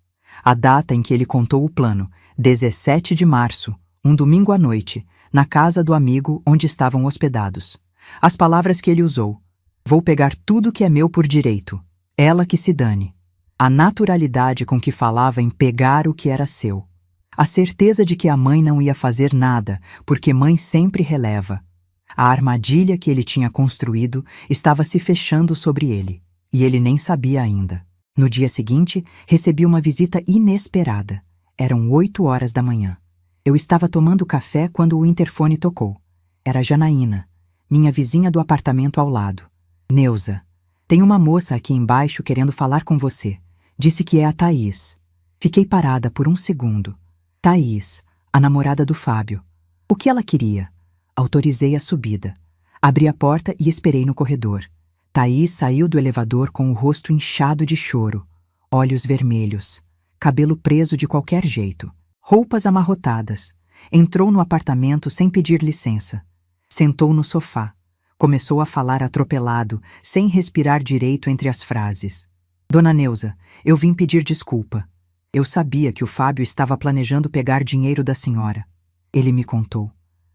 A data em que ele contou o plano, 17 de março, um domingo à noite, na casa do amigo onde estavam hospedados. As palavras que ele usou: "Vou pegar tudo que é meu por direito. Ela que se dane." A naturalidade com que falava em pegar o que era seu. A certeza de que a mãe não ia fazer nada, porque mãe sempre releva. A armadilha que ele tinha construído estava se fechando sobre ele, e ele nem sabia ainda. No dia seguinte, recebi uma visita inesperada. Eram 8 horas da manhã. Eu estava tomando café quando o interfone tocou. Era Janaína, minha vizinha do apartamento ao lado. "Neuza, tem uma moça aqui embaixo querendo falar com você. Disse que é a Thaís." Fiquei parada por um segundo. Thaís, a namorada do Fábio. O que ela queria? Autorizei a subida. Abri a porta e esperei no corredor. Thaís saiu do elevador com o rosto inchado de choro, olhos vermelhos, cabelo preso de qualquer jeito, roupas amarrotadas. Entrou no apartamento sem pedir licença. Sentou no sofá. Começou a falar atropelado, sem respirar direito entre as frases. "Dona Neuza, eu vim pedir desculpa. Eu sabia que o Fábio estava planejando pegar dinheiro da senhora. Ele me contou.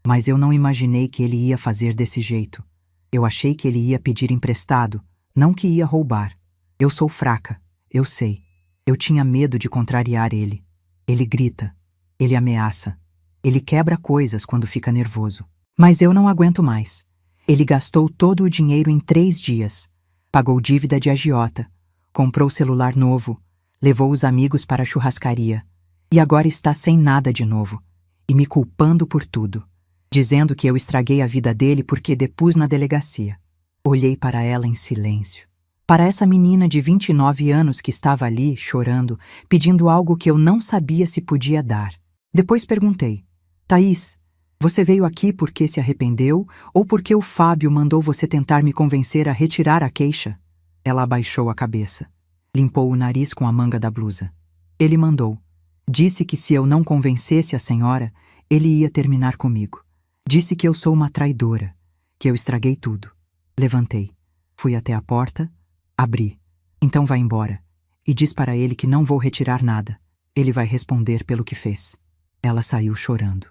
Mas eu não imaginei que ele ia fazer desse jeito. Eu achei que ele ia pedir emprestado, não que ia roubar. Eu sou fraca, eu sei. Eu tinha medo de contrariar ele. Ele grita. Ele ameaça. Ele quebra coisas quando fica nervoso. Mas eu não aguento mais. Ele gastou todo o dinheiro em 3 dias. Pagou dívida de agiota. Comprou celular novo. Levou os amigos para a churrascaria. E agora está sem nada de novo. E me culpando por tudo. Dizendo que eu estraguei a vida dele porque depus na delegacia. Olhei para ela em silêncio. Para essa menina de 29 anos que estava ali, chorando, pedindo algo que eu não sabia se podia dar. Depois perguntei: "Thaís, você veio aqui porque se arrependeu ou porque o Fábio mandou você tentar me convencer a retirar a queixa?" Ela abaixou a cabeça. Limpou o nariz com a manga da blusa. "Ele mandou. Disse que se eu não convencesse a senhora, ele ia terminar comigo. Disse que eu sou uma traidora, que eu estraguei tudo." Levantei. Fui até a porta, abri. "Então vai embora. E diz para ele que não vou retirar nada. Ele vai responder pelo que fez." Ela saiu chorando.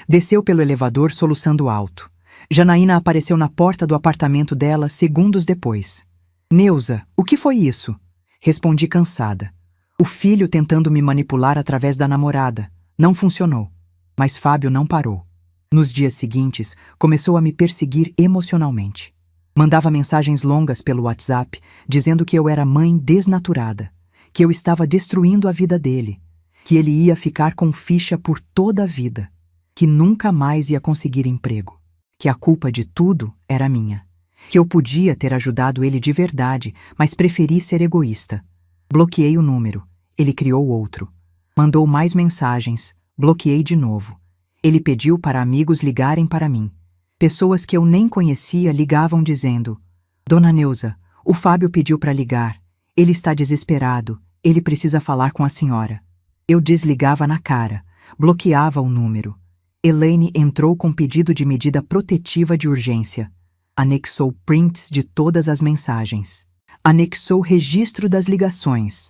Desceu pelo elevador soluçando alto. Janaína apareceu na porta do apartamento dela segundos depois. "Neuza, o que foi isso?" Respondi cansada. "O filho tentando me manipular através da namorada. Não funcionou." Mas Fábio não parou. Nos dias seguintes, começou a me perseguir emocionalmente. Mandava mensagens longas pelo WhatsApp, dizendo que eu era mãe desnaturada, que eu estava destruindo a vida dele, que ele ia ficar com ficha por toda a vida, que nunca mais ia conseguir emprego, que a culpa de tudo era minha, que eu podia ter ajudado ele de verdade, mas preferi ser egoísta. Bloqueei o número. Ele criou outro. Mandou mais mensagens. Bloqueei de novo. Ele pediu para amigos ligarem para mim. Pessoas que eu nem conhecia ligavam dizendo: "Dona Neuza, o Fábio pediu para ligar. Ele está desesperado. Ele precisa falar com a senhora." Eu desligava na cara. Bloqueava o número. Elaine entrou com pedido de medida protetiva de urgência. Anexou prints de todas as mensagens. Anexou registro das ligações.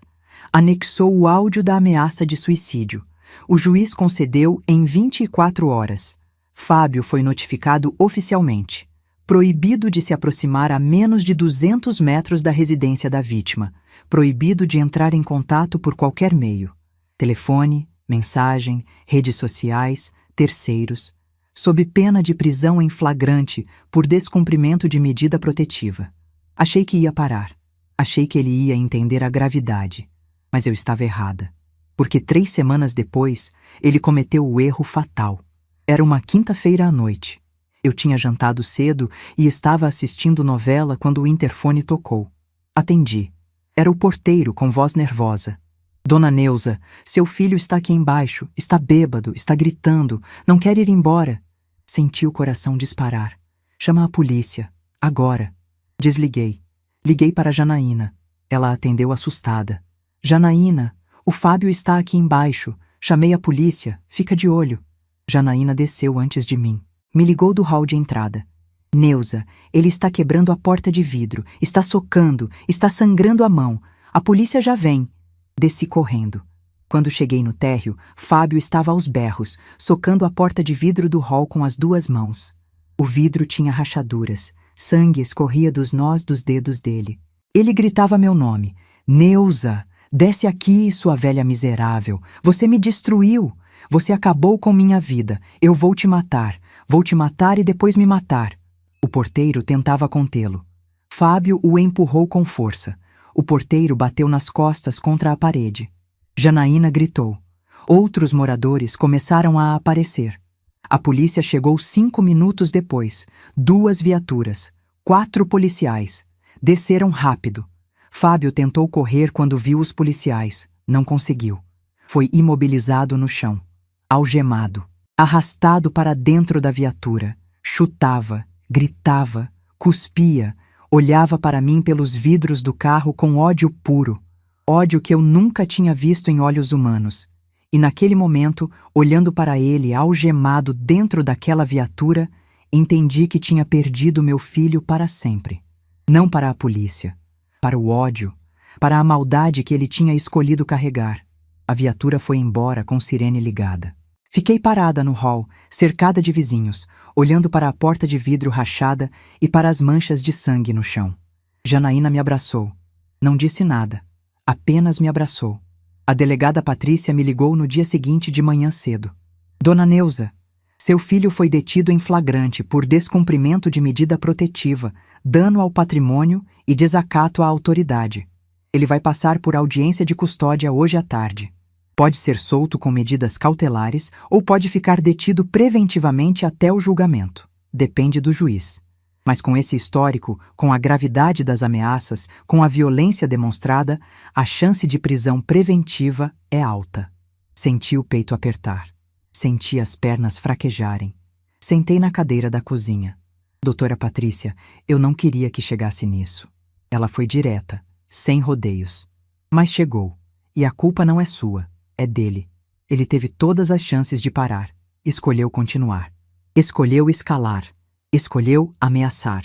Anexou o áudio da ameaça de suicídio. O juiz concedeu em 24 horas. Fábio foi notificado oficialmente. Proibido de se aproximar a menos de 200 metros da residência da vítima. Proibido de entrar em contato por qualquer meio. Telefone, mensagem, redes sociais, terceiros. Sob pena de prisão em flagrante por descumprimento de medida protetiva. Achei que ia parar. Achei que ele ia entender a gravidade. Mas eu estava errada. Porque 3 semanas depois, ele cometeu o erro fatal. Era uma quinta-feira à noite. Eu tinha jantado cedo e estava assistindo novela quando o interfone tocou. Atendi. Era o porteiro com voz nervosa. "Dona Neuza, seu filho está aqui embaixo, está bêbado, está gritando, não quer ir embora." Senti o coração disparar. "Chama a polícia. Agora." Desliguei. Liguei para Janaína. Ela atendeu assustada. "Janaína, O Fábio está aqui embaixo. Chamei a polícia. Fica de olho. Janaína desceu antes de mim. Me ligou do hall de entrada. Neuza, ele está quebrando a porta de vidro. Está socando. Está sangrando a mão. A polícia já vem. Desci correndo. Quando cheguei no térreo, Fábio estava aos berros, socando a porta de vidro do hall com as duas mãos. O vidro tinha rachaduras. Sangue escorria dos nós dos dedos dele. Ele gritava meu nome. Neuza, desce aqui, sua velha miserável. Você me destruiu. Você acabou com minha vida. Eu vou te matar. Vou te matar e depois me matar. O porteiro tentava contê-lo. Fábio o empurrou com força. O porteiro bateu nas costas contra a parede. Janaína gritou. Outros moradores começaram a aparecer. A polícia chegou 5 minutos depois. 2 viaturas. 4 policiais. Desceram rápido. Fábio tentou correr quando viu os policiais. Não conseguiu. Foi imobilizado no chão. Algemado. Arrastado para dentro da viatura. Chutava, gritava, cuspia, olhava para mim pelos vidros do carro com ódio puro. Ódio que eu nunca tinha visto em olhos humanos. E naquele momento, olhando para ele algemado dentro daquela viatura, entendi que tinha perdido meu filho para sempre. Não para a polícia, para o ódio, para a maldade que ele tinha escolhido carregar. A viatura foi embora com sirene ligada. Fiquei parada no hall, cercada de vizinhos, olhando para a porta de vidro rachada e para as manchas de sangue no chão. Janaína me abraçou. Não disse nada. Apenas me abraçou. A delegada Patrícia me ligou no dia seguinte de manhã cedo. Dona Neuza, seu filho foi detido em flagrante por descumprimento de medida protetiva, dano ao patrimônio e desacato à autoridade. Ele vai passar por audiência de custódia hoje à tarde. Pode ser solto com medidas cautelares ou pode ficar detido preventivamente até o julgamento. Depende do juiz. Mas com esse histórico, com a gravidade das ameaças, com a violência demonstrada, a chance de prisão preventiva é alta. Senti o peito apertar. Senti as pernas fraquejarem. Sentei na cadeira da cozinha. Doutora Patrícia, eu não queria que chegasse nisso. Ela foi direta, sem rodeios. Mas chegou. E a culpa não é sua, é dele. Ele teve todas as chances de parar. Escolheu continuar. Escolheu escalar. Escolheu ameaçar.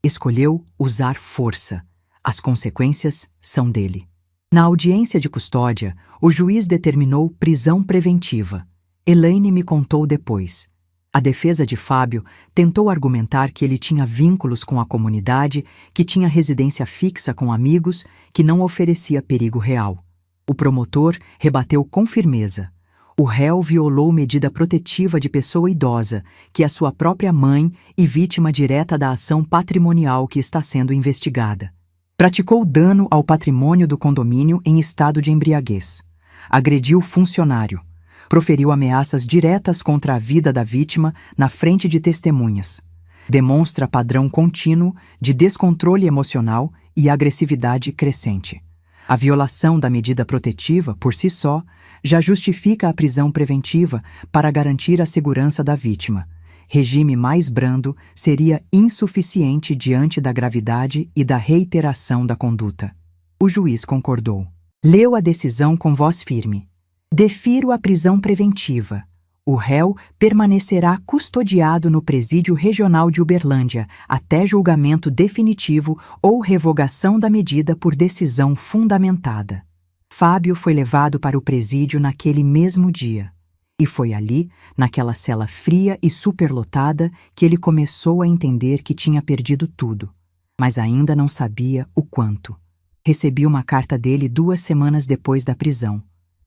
Escolheu usar força. As consequências são dele. Na audiência de custódia, o juiz determinou prisão preventiva. Elaine me contou depois. A defesa de Fábio tentou argumentar que ele tinha vínculos com a comunidade, que tinha residência fixa com amigos, que não oferecia perigo real. O promotor rebateu com firmeza. O réu violou medida protetiva de pessoa idosa, que é sua própria mãe e vítima direta da ação patrimonial que está sendo investigada. Praticou dano ao patrimônio do condomínio em estado de embriaguez. Agrediu funcionário. Proferiu ameaças diretas contra a vida da vítima na frente de testemunhas. Demonstra padrão contínuo de descontrole emocional e agressividade crescente. A violação da medida protetiva, por si só, já justifica a prisão preventiva para garantir a segurança da vítima. Regime mais brando seria insuficiente diante da gravidade e da reiteração da conduta. O juiz concordou. Leu a decisão com voz firme. Defiro a prisão preventiva. O réu permanecerá custodiado no Presídio Regional de Uberlândia até julgamento definitivo ou revogação da medida por decisão fundamentada. Fábio foi levado para o presídio naquele mesmo dia. E foi ali, naquela cela fria e superlotada, que ele começou a entender que tinha perdido tudo, mas ainda não sabia o quanto. Recebi uma carta dele 2 semanas depois da prisão.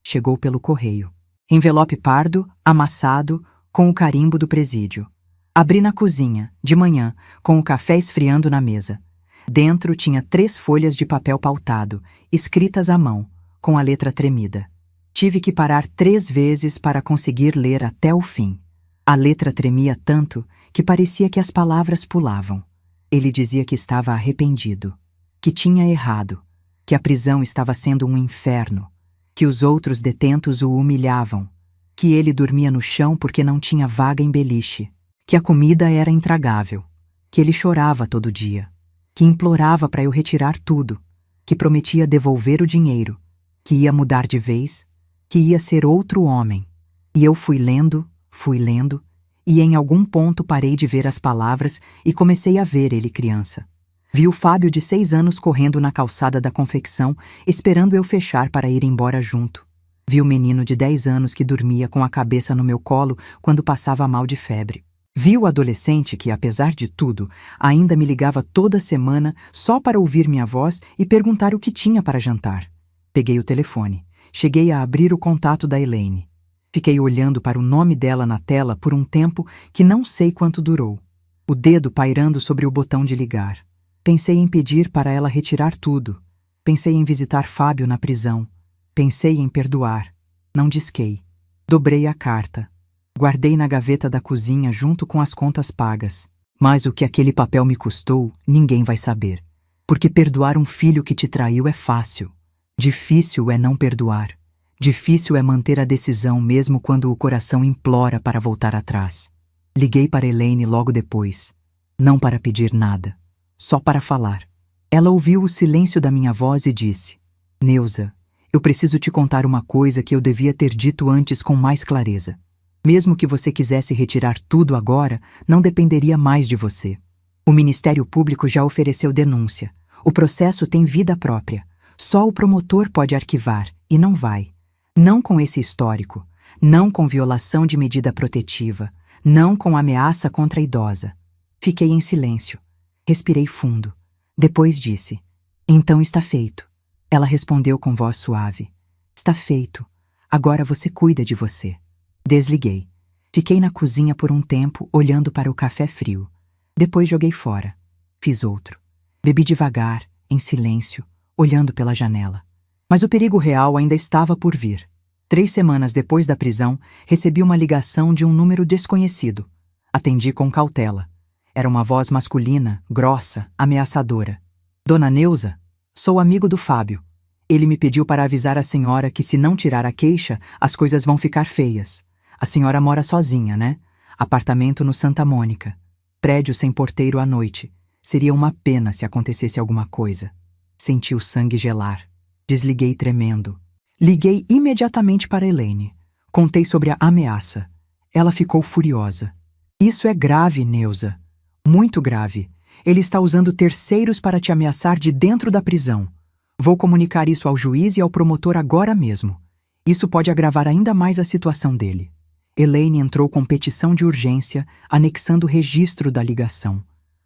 Chegou pelo correio. Envelope pardo, amassado, com o carimbo do presídio. Abri na cozinha, de manhã, com o café esfriando na mesa. Dentro tinha 3 folhas de papel pautado, escritas à mão, com a letra tremida. Tive que parar 3 vezes para conseguir ler até o fim. A letra tremia tanto que parecia que as palavras pulavam. Ele dizia que estava arrependido, que tinha errado, que a prisão estava sendo um inferno, que os outros detentos o humilhavam, que ele dormia no chão porque não tinha vaga em beliche, que a comida era intragável, que ele chorava todo dia, que implorava para eu retirar tudo, que prometia devolver o dinheiro, que ia mudar de vez, que ia ser outro homem. E eu fui lendo, e em algum ponto parei de ver as palavras e comecei a ver ele criança. Vi o Fábio de 6 anos correndo na calçada da confecção, esperando eu fechar para ir embora junto. Vi o menino de 10 anos que dormia com a cabeça no meu colo quando passava mal de febre. Vi o adolescente que, apesar de tudo, ainda me ligava toda semana só para ouvir minha voz e perguntar o que tinha para jantar. Peguei o telefone. Cheguei a abrir o contato da Elaine. Fiquei olhando para o nome dela na tela por um tempo que não sei quanto durou. O dedo pairando sobre o botão de ligar. Pensei em pedir para ela retirar tudo. Pensei em visitar Fábio na prisão. Pensei em perdoar. Não disquei. Dobrei a carta. Guardei na gaveta da cozinha junto com as contas pagas. Mas o que aquele papel me custou, ninguém vai saber. Porque perdoar um filho que te traiu é fácil. Difícil é não perdoar. Difícil é manter a decisão mesmo quando o coração implora para voltar atrás. Liguei para Elaine logo depois. Não para pedir nada. Só para falar. Ela ouviu o silêncio da minha voz e disse: Neuza, eu preciso te contar uma coisa que eu devia ter dito antes com mais clareza. Mesmo que você quisesse retirar tudo agora, não dependeria mais de você. O Ministério Público já ofereceu denúncia. O processo tem vida própria. Só o promotor pode arquivar, e não vai. Não com esse histórico. Não com violação de medida protetiva. Não com ameaça contra a idosa. Fiquei em silêncio. Respirei fundo. Depois disse: Então está feito. Ela respondeu com voz suave: Está feito. Agora você cuida de você. Desliguei. Fiquei na cozinha por um tempo, olhando para o café frio. Depois joguei fora. Fiz outro. Bebi devagar, em silêncio, olhando pela janela. Mas o perigo real ainda estava por vir. 3 semanas depois da prisão, recebi uma ligação de um número desconhecido. Atendi com cautela. Era uma voz masculina, grossa, ameaçadora. Dona Neuza, sou amigo do Fábio. Ele me pediu para avisar a senhora que se não tirar a queixa, as coisas vão ficar feias. A senhora mora sozinha, né? Apartamento no Santa Mônica. Prédio sem porteiro à noite. Seria uma pena se acontecesse alguma coisa. Senti o sangue gelar. Desliguei tremendo. Liguei imediatamente para Elaine. Contei sobre a ameaça. Ela ficou furiosa. Isso é grave, Neuza. Muito grave. Ele está usando terceiros para te ameaçar de dentro da prisão. Vou comunicar isso ao juiz e ao promotor agora mesmo. Isso pode agravar ainda mais a situação dele. Elaine entrou com petição de urgência, anexando o registro da ligação.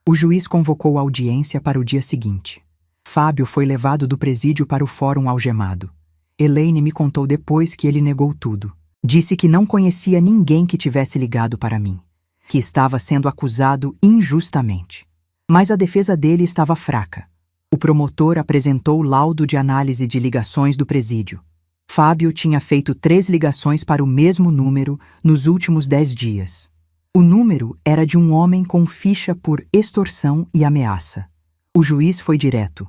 O juiz convocou a audiência para o dia seguinte. Fábio foi levado do presídio para o fórum algemado. Elaine me contou depois que ele negou tudo. Disse que não conhecia ninguém que tivesse ligado para mim, que estava sendo acusado injustamente. Mas a defesa dele estava fraca. O promotor apresentou o laudo de análise de ligações do presídio. Fábio tinha feito 3 ligações para o mesmo número nos últimos 10 dias. O número era de um homem com ficha por extorsão e ameaça. O juiz foi direto.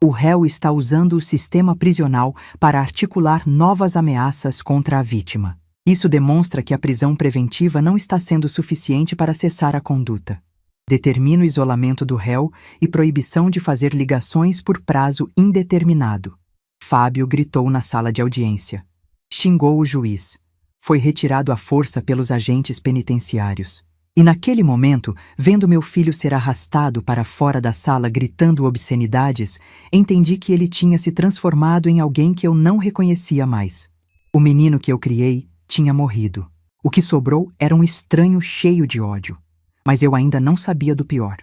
O réu está usando o sistema prisional para articular novas ameaças contra a vítima. Isso demonstra que a prisão preventiva não está sendo suficiente para cessar a conduta. Determina o isolamento do réu e proibição de fazer ligações por prazo indeterminado. Fábio gritou na sala de audiência. Xingou o juiz. Foi retirado à força pelos agentes penitenciários. E naquele momento, vendo meu filho ser arrastado para fora da sala gritando obscenidades, entendi que ele tinha se transformado em alguém que eu não reconhecia mais. O menino que eu criei tinha morrido. O que sobrou era um estranho cheio de ódio. Mas eu ainda não sabia do pior.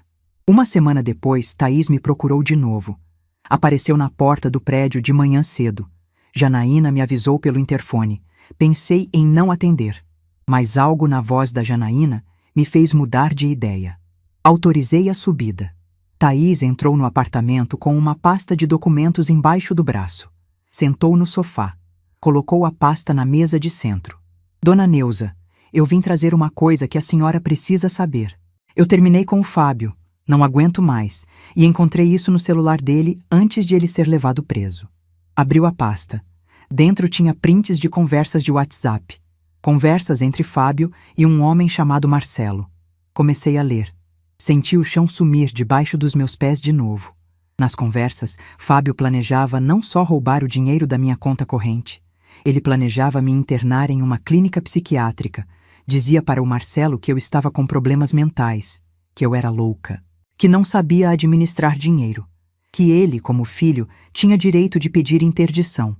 Uma semana depois, Thaís me procurou de novo. Apareceu na porta do prédio de manhã cedo. Janaína me avisou pelo interfone. Pensei em não atender. Mas algo na voz da Janaína me fez mudar de ideia. Autorizei a subida. Thaís entrou no apartamento com uma pasta de documentos embaixo do braço. Sentou no sofá. Colocou a pasta na mesa de centro. Dona Neuza, eu vim trazer uma coisa que a senhora precisa saber. Eu terminei com o Fábio. Não aguento mais, e encontrei isso no celular dele antes de ele ser levado preso. Abriu a pasta. Dentro tinha prints de conversas de WhatsApp. Conversas entre Fábio e um homem chamado Marcelo. Comecei a ler. Senti o chão sumir debaixo dos meus pés de novo. Nas conversas, Fábio planejava não só roubar o dinheiro da minha conta corrente. Ele planejava me internar em uma clínica psiquiátrica. Dizia para o Marcelo que eu estava com problemas mentais, que eu era louca, que não sabia administrar dinheiro, que ele, como filho, tinha direito de pedir interdição.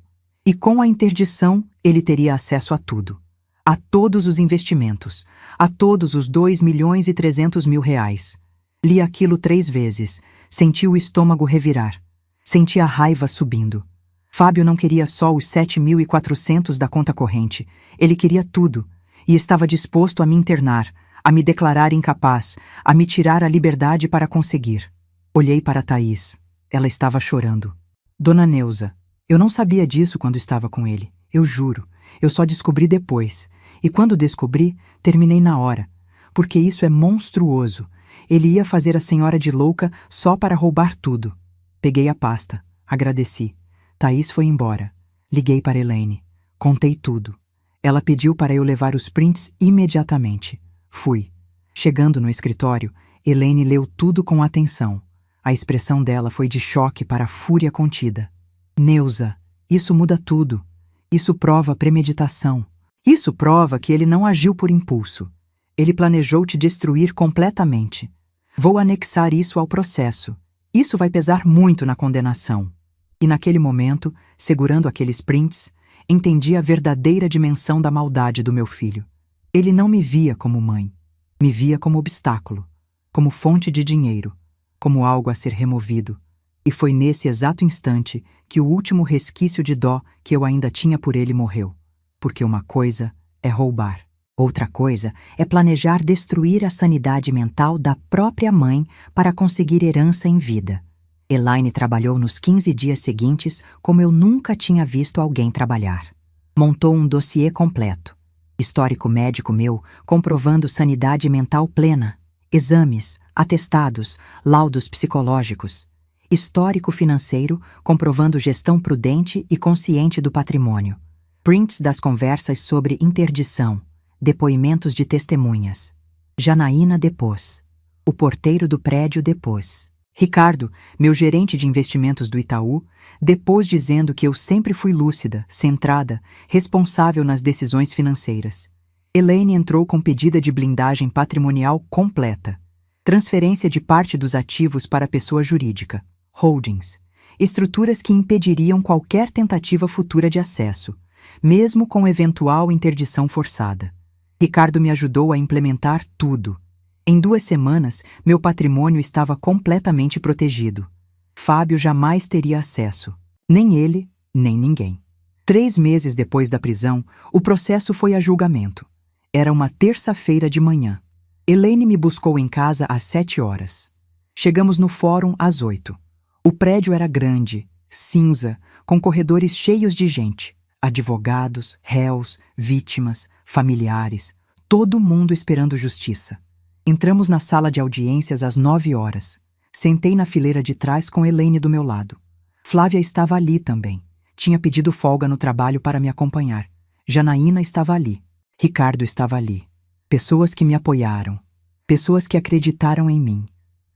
E com a interdição, ele teria acesso a tudo. A todos os investimentos, a todos os 2.300.000 reais. Li aquilo 3 vezes, senti o estômago revirar, senti a raiva subindo. Fábio não queria só os 7.400 da conta corrente, ele queria tudo, e estava disposto a me internar, a me declarar incapaz, a me tirar a liberdade para conseguir. Olhei para Thaís, ela estava chorando. Dona Neuza, eu não sabia disso quando estava com ele, eu juro, eu só descobri depois, e quando descobri, terminei na hora, porque isso é monstruoso. Ele ia fazer a senhora de louca só para roubar tudo. Peguei a pasta, agradeci. Thaís foi embora. Liguei para Elaine. Contei tudo. Ela pediu para eu levar os prints imediatamente. Fui. Chegando no escritório, Elaine leu tudo com atenção. A expressão dela foi de choque para a fúria contida. Neuza, isso muda tudo. Isso prova premeditação. Isso prova que ele não agiu por impulso. Ele planejou te destruir completamente. Vou anexar isso ao processo. Isso vai pesar muito na condenação. E naquele momento, segurando aqueles prints, entendi a verdadeira dimensão da maldade do meu filho. Ele não me via como mãe. Me via como obstáculo, como fonte de dinheiro, como algo a ser removido. E foi nesse exato instante que o último resquício de dó que eu ainda tinha por ele morreu. Porque uma coisa é roubar. Outra coisa é planejar destruir a sanidade mental da própria mãe para conseguir herança em vida. Elaine trabalhou nos 15 dias seguintes como eu nunca tinha visto alguém trabalhar. Montou um dossiê completo. Histórico médico meu comprovando sanidade mental plena. Exames, atestados, laudos psicológicos. Histórico financeiro comprovando gestão prudente e consciente do patrimônio. Prints das conversas sobre interdição. Depoimentos de testemunhas. Janaína depôs. O porteiro do prédio depôs. Ricardo, meu gerente de investimentos do Itaú, depôs dizendo que eu sempre fui lúcida, centrada, responsável nas decisões financeiras. Elaine entrou com pedida de blindagem patrimonial completa. Transferência de parte dos ativos para pessoa jurídica. Holdings. Estruturas que impediriam qualquer tentativa futura de acesso, mesmo com eventual interdição forçada. Ricardo me ajudou a implementar tudo. Em 2 semanas, meu patrimônio estava completamente protegido. Fábio jamais teria acesso. Nem ele, nem ninguém. 3 meses depois da prisão, o processo foi a julgamento. Era uma terça-feira de manhã. Elaine me buscou em casa às 7 horas. Chegamos no fórum às 8. O prédio era grande, cinza, com corredores cheios de gente. Advogados, réus, vítimas, familiares, todo mundo esperando justiça. Entramos na sala de audiências às 9 horas. Sentei na fileira de trás com Elaine do meu lado. Flávia estava ali também. Tinha pedido folga no trabalho para me acompanhar. Janaína estava ali. Ricardo estava ali. Pessoas que me apoiaram. Pessoas que acreditaram em mim.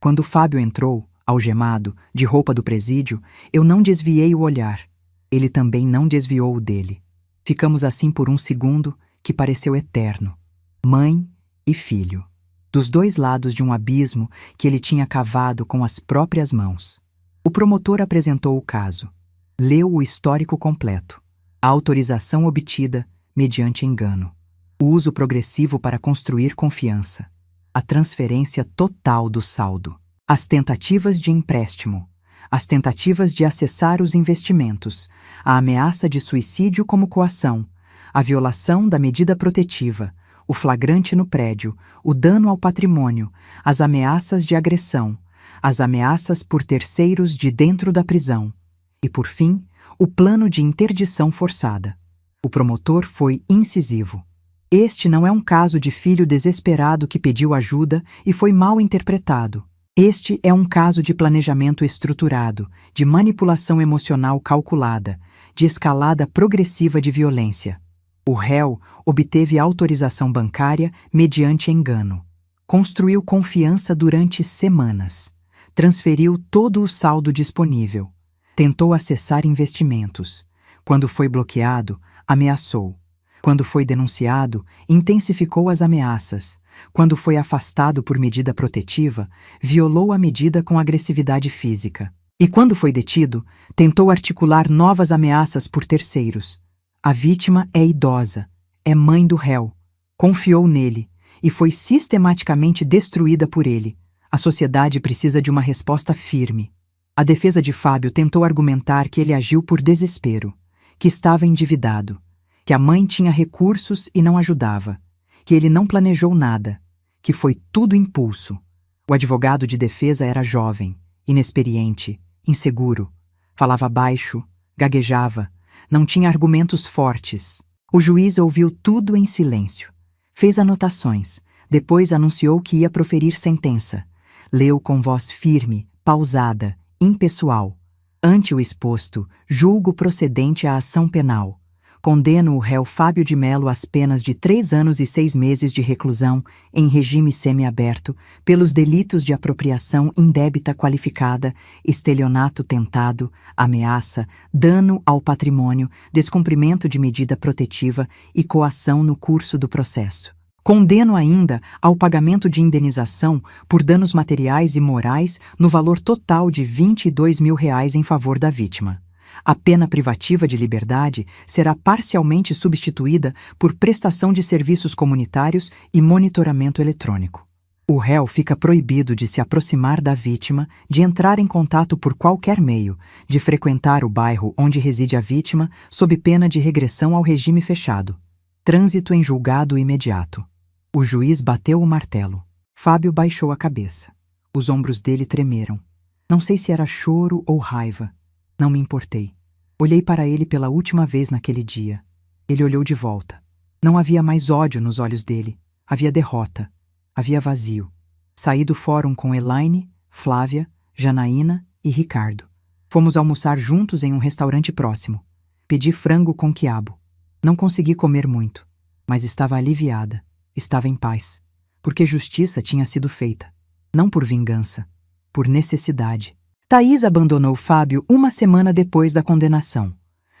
Quando Fábio entrou, algemado, de roupa do presídio, eu não desviei o olhar. Ele também não desviou o dele. Ficamos assim por um segundo que pareceu eterno. Mãe e filho. Dos 2 lados de um abismo que ele tinha cavado com as próprias mãos. O promotor apresentou o caso. Leu o histórico completo. A autorização obtida mediante engano. O uso progressivo para construir confiança. A transferência total do saldo. As tentativas de empréstimo. As tentativas de acessar os investimentos, a ameaça de suicídio como coação, a violação da medida protetiva, o flagrante no prédio, o dano ao patrimônio, as ameaças de agressão, as ameaças por terceiros de dentro da prisão e, por fim, o plano de interdição forçada. O promotor foi incisivo. Este não é um caso de filho desesperado que pediu ajuda e foi mal interpretado. Este é um caso de planejamento estruturado, de manipulação emocional calculada, de escalada progressiva de violência. O réu obteve autorização bancária mediante engano. Construiu confiança durante semanas. Transferiu todo o saldo disponível. Tentou acessar investimentos. Quando foi bloqueado, ameaçou. Quando foi denunciado, intensificou as ameaças. Quando foi afastado por medida protetiva, violou a medida com agressividade física. E quando foi detido, tentou articular novas ameaças por terceiros. A vítima é idosa, é mãe do réu. Confiou nele e foi sistematicamente destruída por ele. A sociedade precisa de uma resposta firme. A defesa de Fábio tentou argumentar que ele agiu por desespero, que estava endividado, que a mãe tinha recursos e não ajudava, que ele não planejou nada, que foi tudo impulso. O advogado de defesa era jovem, inexperiente, inseguro, falava baixo, gaguejava, não tinha argumentos fortes. O juiz ouviu tudo em silêncio. Fez anotações, depois anunciou que ia proferir sentença. Leu com voz firme, pausada, impessoal. Ante o exposto, julgo procedente a ação penal. Condeno o réu Fábio de Mello às penas de 3 anos e 6 meses de reclusão em regime semiaberto pelos delitos de apropriação indébita qualificada, estelionato tentado, ameaça, dano ao patrimônio, descumprimento de medida protetiva e coação no curso do processo. Condeno ainda ao pagamento de indenização por danos materiais e morais no valor total de R$22 mil em favor da vítima. A pena privativa de liberdade será parcialmente substituída por prestação de serviços comunitários e monitoramento eletrônico. O réu fica proibido de se aproximar da vítima, de entrar em contato por qualquer meio, de frequentar o bairro onde reside a vítima, sob pena de regressão ao regime fechado. Trânsito em julgado imediato. O juiz bateu o martelo. Fábio baixou a cabeça. Os ombros dele tremeram. Não sei se era choro ou raiva. Não me importei. Olhei para ele pela última vez naquele dia. Ele olhou de volta. Não havia mais ódio nos olhos dele. Havia derrota. Havia vazio. Saí do fórum com Elaine, Flávia, Janaína e Ricardo. Fomos almoçar juntos em um restaurante próximo. Pedi frango com quiabo. Não consegui comer muito, mas estava aliviada. Estava em paz. Porque justiça tinha sido feita. Não por vingança. Por necessidade. Thaís abandonou Fábio 1 semana depois da condenação.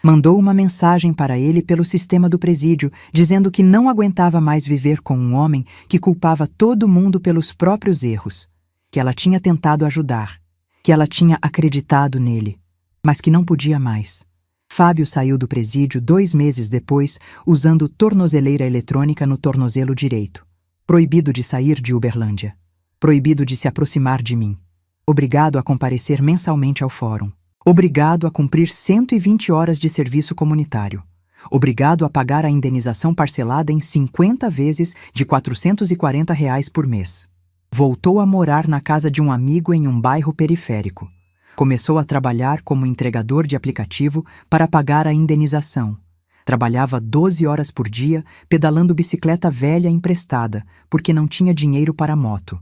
Mandou uma mensagem para ele pelo sistema do presídio, dizendo que não aguentava mais viver com um homem que culpava todo mundo pelos próprios erros, que ela tinha tentado ajudar, que ela tinha acreditado nele, mas que não podia mais. Fábio saiu do presídio 2 meses depois, usando tornozeleira eletrônica no tornozelo direito. Proibido de sair de Uberlândia. Proibido de se aproximar de mim. Obrigado a comparecer mensalmente ao fórum. Obrigado a cumprir 120 horas de serviço comunitário. Obrigado a pagar a indenização parcelada em 50 vezes de R$440 por mês. Voltou a morar na casa de um amigo em um bairro periférico. Começou a trabalhar como entregador de aplicativo para pagar a indenização. Trabalhava 12 horas por dia, pedalando bicicleta velha emprestada, porque não tinha dinheiro para moto.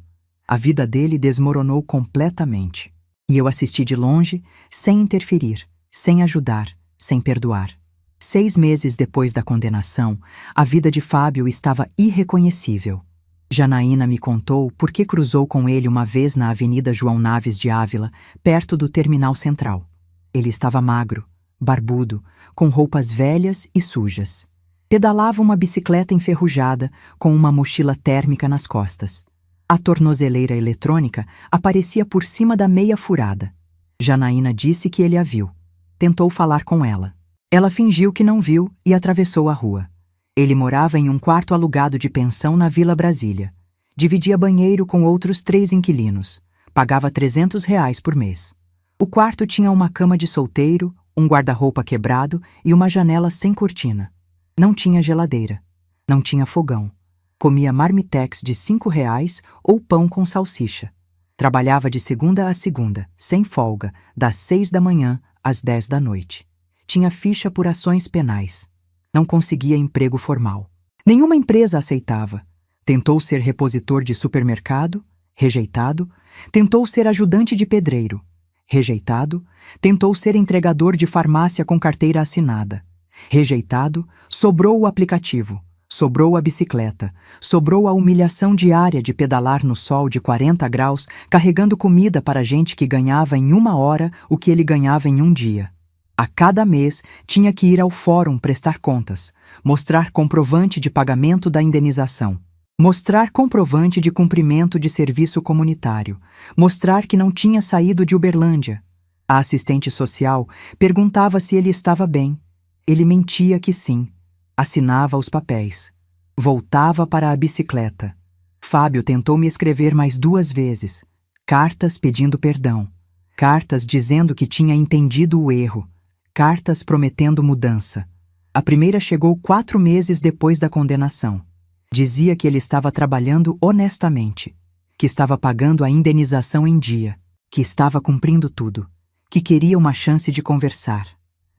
A vida dele desmoronou completamente. E eu assisti de longe, sem interferir, sem ajudar, sem perdoar. 6 meses depois da condenação, a vida de Fábio estava irreconhecível. Janaína me contou por que cruzou com ele uma vez na Avenida João Naves de Ávila, perto do Terminal Central. Ele estava magro, barbudo, com roupas velhas e sujas. Pedalava uma bicicleta enferrujada, com uma mochila térmica nas costas. A tornozeleira eletrônica aparecia por cima da meia furada. Janaína disse que ele a viu. Tentou falar com ela. Ela fingiu que não viu e atravessou a rua. Ele morava em um quarto alugado de pensão na Vila Brasília. Dividia banheiro com outros 3 inquilinos. Pagava R$300 por mês. O quarto tinha uma cama de solteiro, um guarda-roupa quebrado e uma janela sem cortina. Não tinha geladeira. Não tinha fogão. Comia marmitex de R$5 ou pão com salsicha. Trabalhava de segunda a segunda, sem folga, das 6 da manhã às 10 da noite. Tinha ficha por ações penais. Não conseguia emprego formal. Nenhuma empresa aceitava. Tentou ser repositor de supermercado, rejeitado. Tentou ser ajudante de pedreiro, rejeitado. Tentou ser entregador de farmácia com carteira assinada, rejeitado. Sobrou o aplicativo. Sobrou a bicicleta, sobrou a humilhação diária de pedalar no sol de 40 graus, carregando comida para gente que ganhava em 1 hora o que ele ganhava em um dia. A cada mês tinha que ir ao fórum prestar contas, mostrar comprovante de pagamento da indenização, mostrar comprovante de cumprimento de serviço comunitário, mostrar que não tinha saído de Uberlândia. A assistente social perguntava se ele estava bem. Ele mentia que sim. Assinava os papéis. Voltava para a bicicleta. Fábio tentou me escrever mais 2 vezes. Cartas pedindo perdão. Cartas dizendo que tinha entendido o erro. Cartas prometendo mudança. A primeira chegou 4 meses depois da condenação. Dizia que ele estava trabalhando honestamente, que estava pagando a indenização em dia, que estava cumprindo tudo, que queria uma chance de conversar.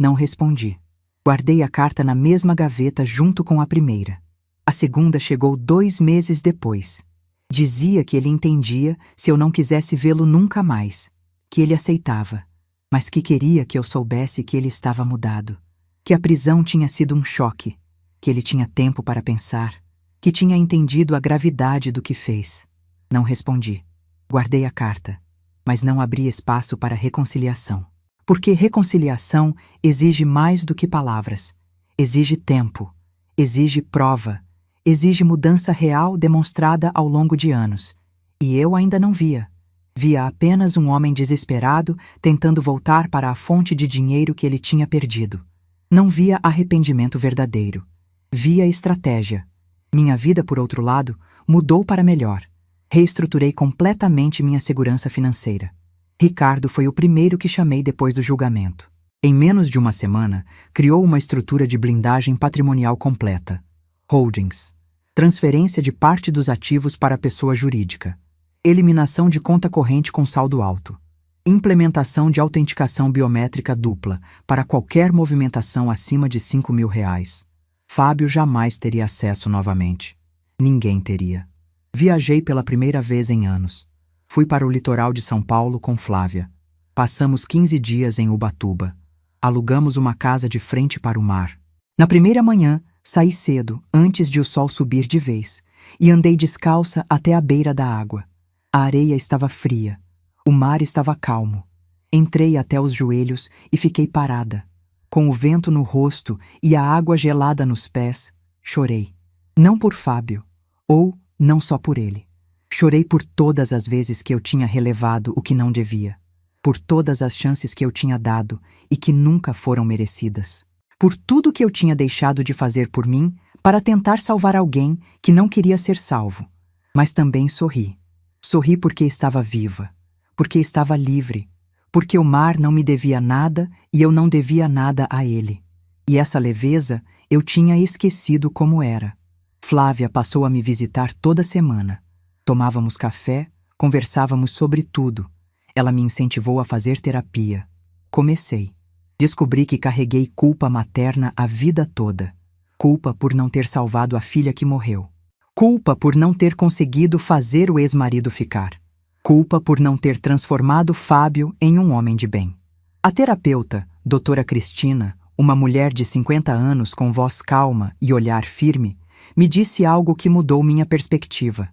Não respondi. Guardei a carta na mesma gaveta junto com a primeira. A segunda chegou 2 meses depois. Dizia que ele entendia se eu não quisesse vê-lo nunca mais, que ele aceitava, mas que queria que eu soubesse que ele estava mudado, que a prisão tinha sido um choque, que ele tinha tempo para pensar, que tinha entendido a gravidade do que fez. Não respondi. Guardei a carta, mas não abri espaço para reconciliação. Porque reconciliação exige mais do que palavras. Exige tempo, exige prova, exige mudança real demonstrada ao longo de anos. E eu ainda não via. Via apenas um homem desesperado tentando voltar para a fonte de dinheiro que ele tinha perdido. Não via arrependimento verdadeiro. Via estratégia. Minha vida, por outro lado, mudou para melhor. Reestruturei completamente minha segurança financeira. Ricardo foi o primeiro que chamei depois do julgamento. Em menos de 1 semana, criou uma estrutura de blindagem patrimonial completa. Holdings. Transferência de parte dos ativos para a pessoa jurídica. Eliminação de conta corrente com saldo alto. Implementação de autenticação biométrica dupla para qualquer movimentação acima de R$ 5.000. Fábio jamais teria acesso novamente. Ninguém teria. Viajei pela primeira vez em anos. Fui para o litoral de São Paulo com Flávia. Passamos 15 dias em Ubatuba. Alugamos uma casa de frente para o mar. Na primeira manhã, saí cedo, antes de o sol subir de vez, e andei descalça até a beira da água. A areia estava fria. O mar estava calmo. Entrei até os joelhos e fiquei parada. Com o vento no rosto e a água gelada nos pés, chorei. Não por Fábio, ou não só por ele. Chorei por todas as vezes que eu tinha relevado o que não devia, por todas as chances que eu tinha dado e que nunca foram merecidas, por tudo que eu tinha deixado de fazer por mim para tentar salvar alguém que não queria ser salvo. Mas também sorri. Sorri porque estava viva, porque estava livre, porque o mar não me devia nada e eu não devia nada a ele. E essa leveza eu tinha esquecido como era. Flávia passou a me visitar toda semana. Tomávamos café, conversávamos sobre tudo. Ela me incentivou a fazer terapia. Comecei. Descobri que carreguei culpa materna a vida toda. Culpa por não ter salvado a filha que morreu. Culpa por não ter conseguido fazer o ex-marido ficar. Culpa por não ter transformado Fábio em um homem de bem. A terapeuta, doutora Cristina, uma mulher de 50 anos com voz calma e olhar firme, me disse algo que mudou minha perspectiva.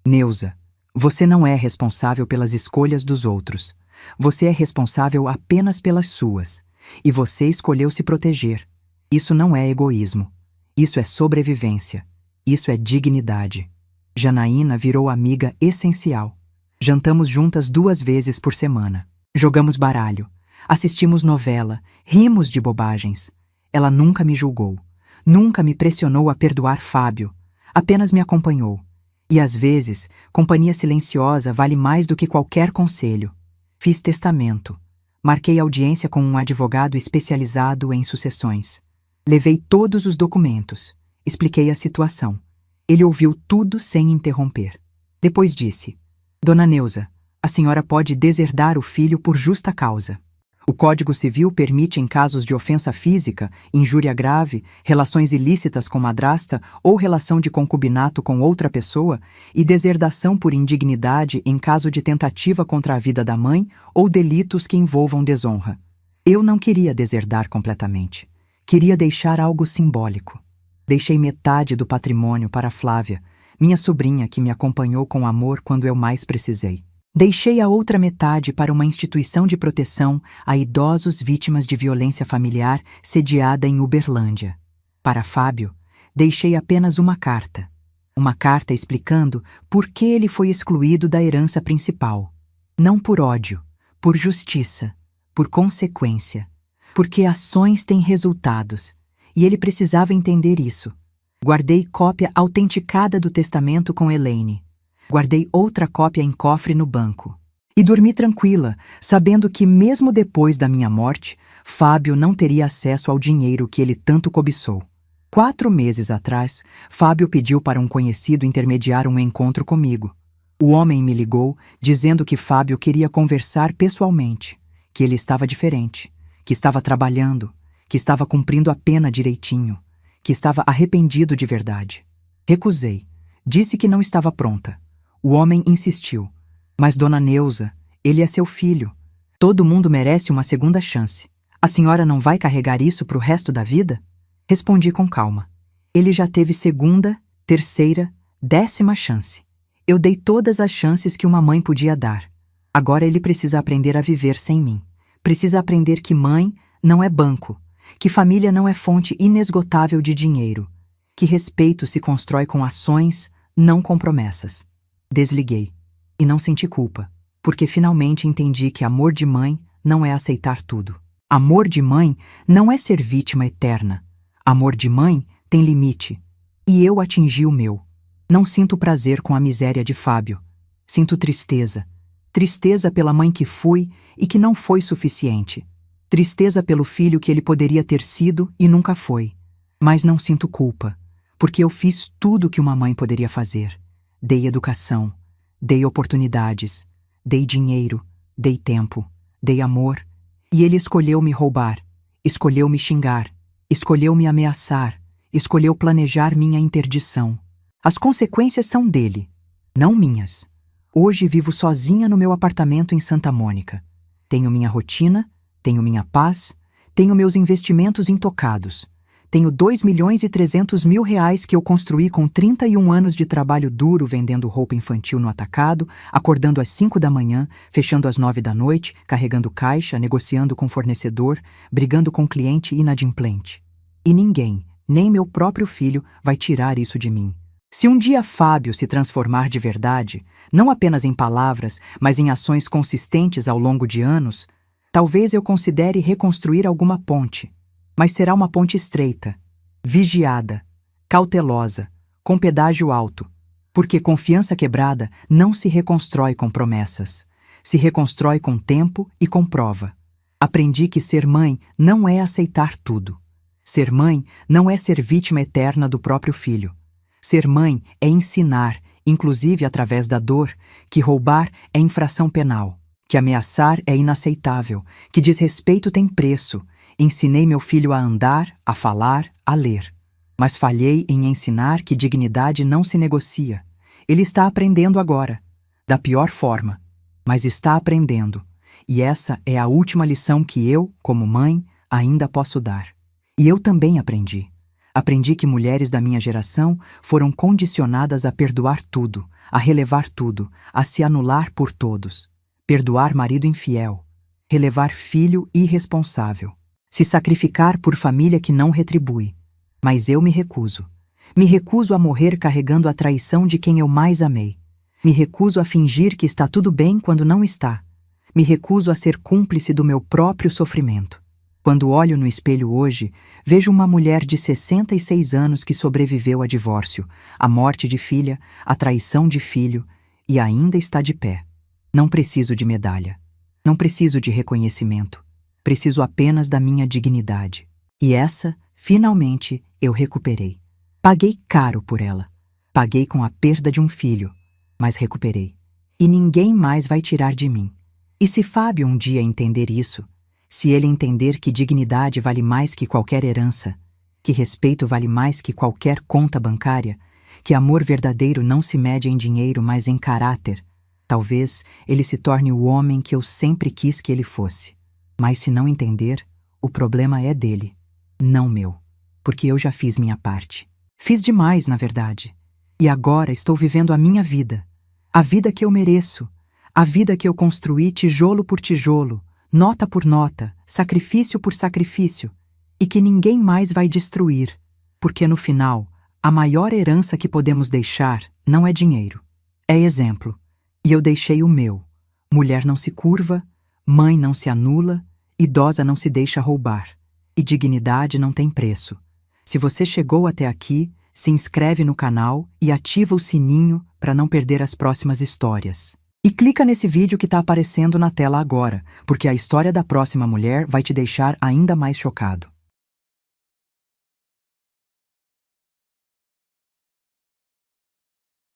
Neuza, você não é responsável pelas escolhas dos outros. Você é responsável apenas pelas suas. E você escolheu se proteger. Isso não é egoísmo. Isso é sobrevivência. Isso é dignidade. Janaína virou amiga essencial. Jantamos juntas 2 vezes por semana. Jogamos baralho. Assistimos novela. Rimos de bobagens. Ela nunca me julgou. Nunca me pressionou a perdoar Fábio. Apenas me acompanhou. E às vezes, companhia silenciosa vale mais do que qualquer conselho. Fiz testamento. Marquei audiência com um advogado especializado em sucessões. Levei todos os documentos. Expliquei a situação. Ele ouviu tudo sem interromper. Depois disse: Dona Neuza, a senhora pode deserdar o filho por justa causa. O Código Civil permite em casos de ofensa física, injúria grave, relações ilícitas com madrasta ou relação de concubinato com outra pessoa e deserdação por indignidade em caso de tentativa contra a vida da mãe ou delitos que envolvam desonra. Eu não queria deserdar completamente. Queria deixar algo simbólico. Deixei metade do patrimônio para Flávia, minha sobrinha que me acompanhou com amor quando eu mais precisei. Deixei a outra metade para uma instituição de proteção a idosos vítimas de violência familiar sediada em Uberlândia. Para Fábio, deixei apenas uma carta. Uma carta explicando por que ele foi excluído da herança principal. Não por ódio, por justiça, por consequência. Porque ações têm resultados, e ele precisava entender isso. Guardei cópia autenticada do testamento com Elaine. Guardei outra cópia em cofre no banco. E dormi tranquila, sabendo que mesmo depois da minha morte, Fábio não teria acesso ao dinheiro que ele tanto cobiçou. 4 meses atrás, Fábio pediu para um conhecido intermediar um encontro comigo. O homem me ligou, dizendo que Fábio queria conversar pessoalmente, que ele estava diferente, que estava trabalhando, que estava cumprindo a pena direitinho, que estava arrependido de verdade. Recusei. Disse que não estava pronta. O homem insistiu. Mas, dona Neuza, ele é seu filho. Todo mundo merece uma segunda chance. A senhora não vai carregar isso pro resto da vida? Respondi com calma. Ele já teve segunda, terceira, 10ª chance. Eu dei todas as chances que uma mãe podia dar. Agora ele precisa aprender a viver sem mim. Precisa aprender que mãe não é banco, que família não é fonte inesgotável de dinheiro, que respeito se constrói com ações, não com promessas. Desliguei. E não senti culpa, porque finalmente entendi que amor de mãe não é aceitar tudo. Amor de mãe não é ser vítima eterna. Amor de mãe tem limite. E eu atingi o meu. Não sinto prazer com a miséria de Fábio. Sinto tristeza. Tristeza pela mãe que fui e que não foi suficiente. Tristeza pelo filho que ele poderia ter sido e nunca foi. Mas não sinto culpa, porque eu fiz tudo o que uma mãe poderia fazer. Dei educação, dei oportunidades, dei dinheiro, dei tempo, dei amor. E ele escolheu me roubar, escolheu me xingar, escolheu me ameaçar, escolheu planejar minha interdição. As consequências são dele, não minhas. Hoje vivo sozinha no meu apartamento em Santa Mônica. Tenho minha rotina, tenho minha paz, tenho meus investimentos intocados. Tenho 2.300.000 reais que eu construí com 31 anos de trabalho duro vendendo roupa infantil no atacado, acordando às 5 da manhã, fechando às 9 da noite, carregando caixa, negociando com fornecedor, brigando com cliente inadimplente. E ninguém, nem meu próprio filho, vai tirar isso de mim. Se um dia Fábio se transformar de verdade, não apenas em palavras, mas em ações consistentes ao longo de anos, talvez eu considere reconstruir alguma ponte. Mas será uma ponte estreita, vigiada, cautelosa, com pedágio alto, porque confiança quebrada não se reconstrói com promessas, se reconstrói com tempo e com prova. Aprendi que ser mãe não é aceitar tudo. Ser mãe não é ser vítima eterna do próprio filho. Ser mãe é ensinar, inclusive através da dor, que roubar é infração penal, que ameaçar é inaceitável, que desrespeito tem preço. Ensinei meu filho a andar, a falar, a ler. Mas falhei em ensinar que dignidade não se negocia. Ele está aprendendo agora, da pior forma, mas está aprendendo. E essa é a última lição que eu, como mãe, ainda posso dar. E eu também aprendi. Aprendi que mulheres da minha geração foram condicionadas a perdoar tudo, a relevar tudo, a se anular por todos. Perdoar marido infiel, relevar filho irresponsável. Se sacrificar por família que não retribui. Mas eu me recuso. Me recuso a morrer carregando a traição de quem eu mais amei. Me recuso a fingir que está tudo bem quando não está. Me recuso a ser cúmplice do meu próprio sofrimento. Quando olho no espelho hoje, vejo uma mulher de 66 anos que sobreviveu a divórcio, a morte de filha, a traição de filho e ainda está de pé. Não preciso de medalha. Não preciso de reconhecimento. Preciso apenas da minha dignidade. E essa, finalmente, eu recuperei. Paguei caro por ela. Paguei com a perda de um filho, mas recuperei. E ninguém mais vai tirar de mim. E se Fábio um dia entender isso, se ele entender que dignidade vale mais que qualquer herança, que respeito vale mais que qualquer conta bancária, que amor verdadeiro não se mede em dinheiro, mas em caráter, talvez ele se torne o homem que eu sempre quis que ele fosse. Mas se não entender, o problema é dele, não meu, porque eu já fiz minha parte. Fiz demais, na verdade. E agora estou vivendo a minha vida. A vida que eu mereço. A vida que eu construí tijolo por tijolo, nota por nota, sacrifício por sacrifício. E que ninguém mais vai destruir. Porque no final, a maior herança que podemos deixar não é dinheiro. É exemplo. E eu deixei o meu. Mulher não se curva, mãe não se anula, idosa não se deixa roubar. E dignidade não tem preço. Se você chegou até aqui, se inscreve no canal e ativa o sininho para não perder as próximas histórias. E clica nesse vídeo que está aparecendo na tela agora, porque a história da próxima mulher vai te deixar ainda mais chocado.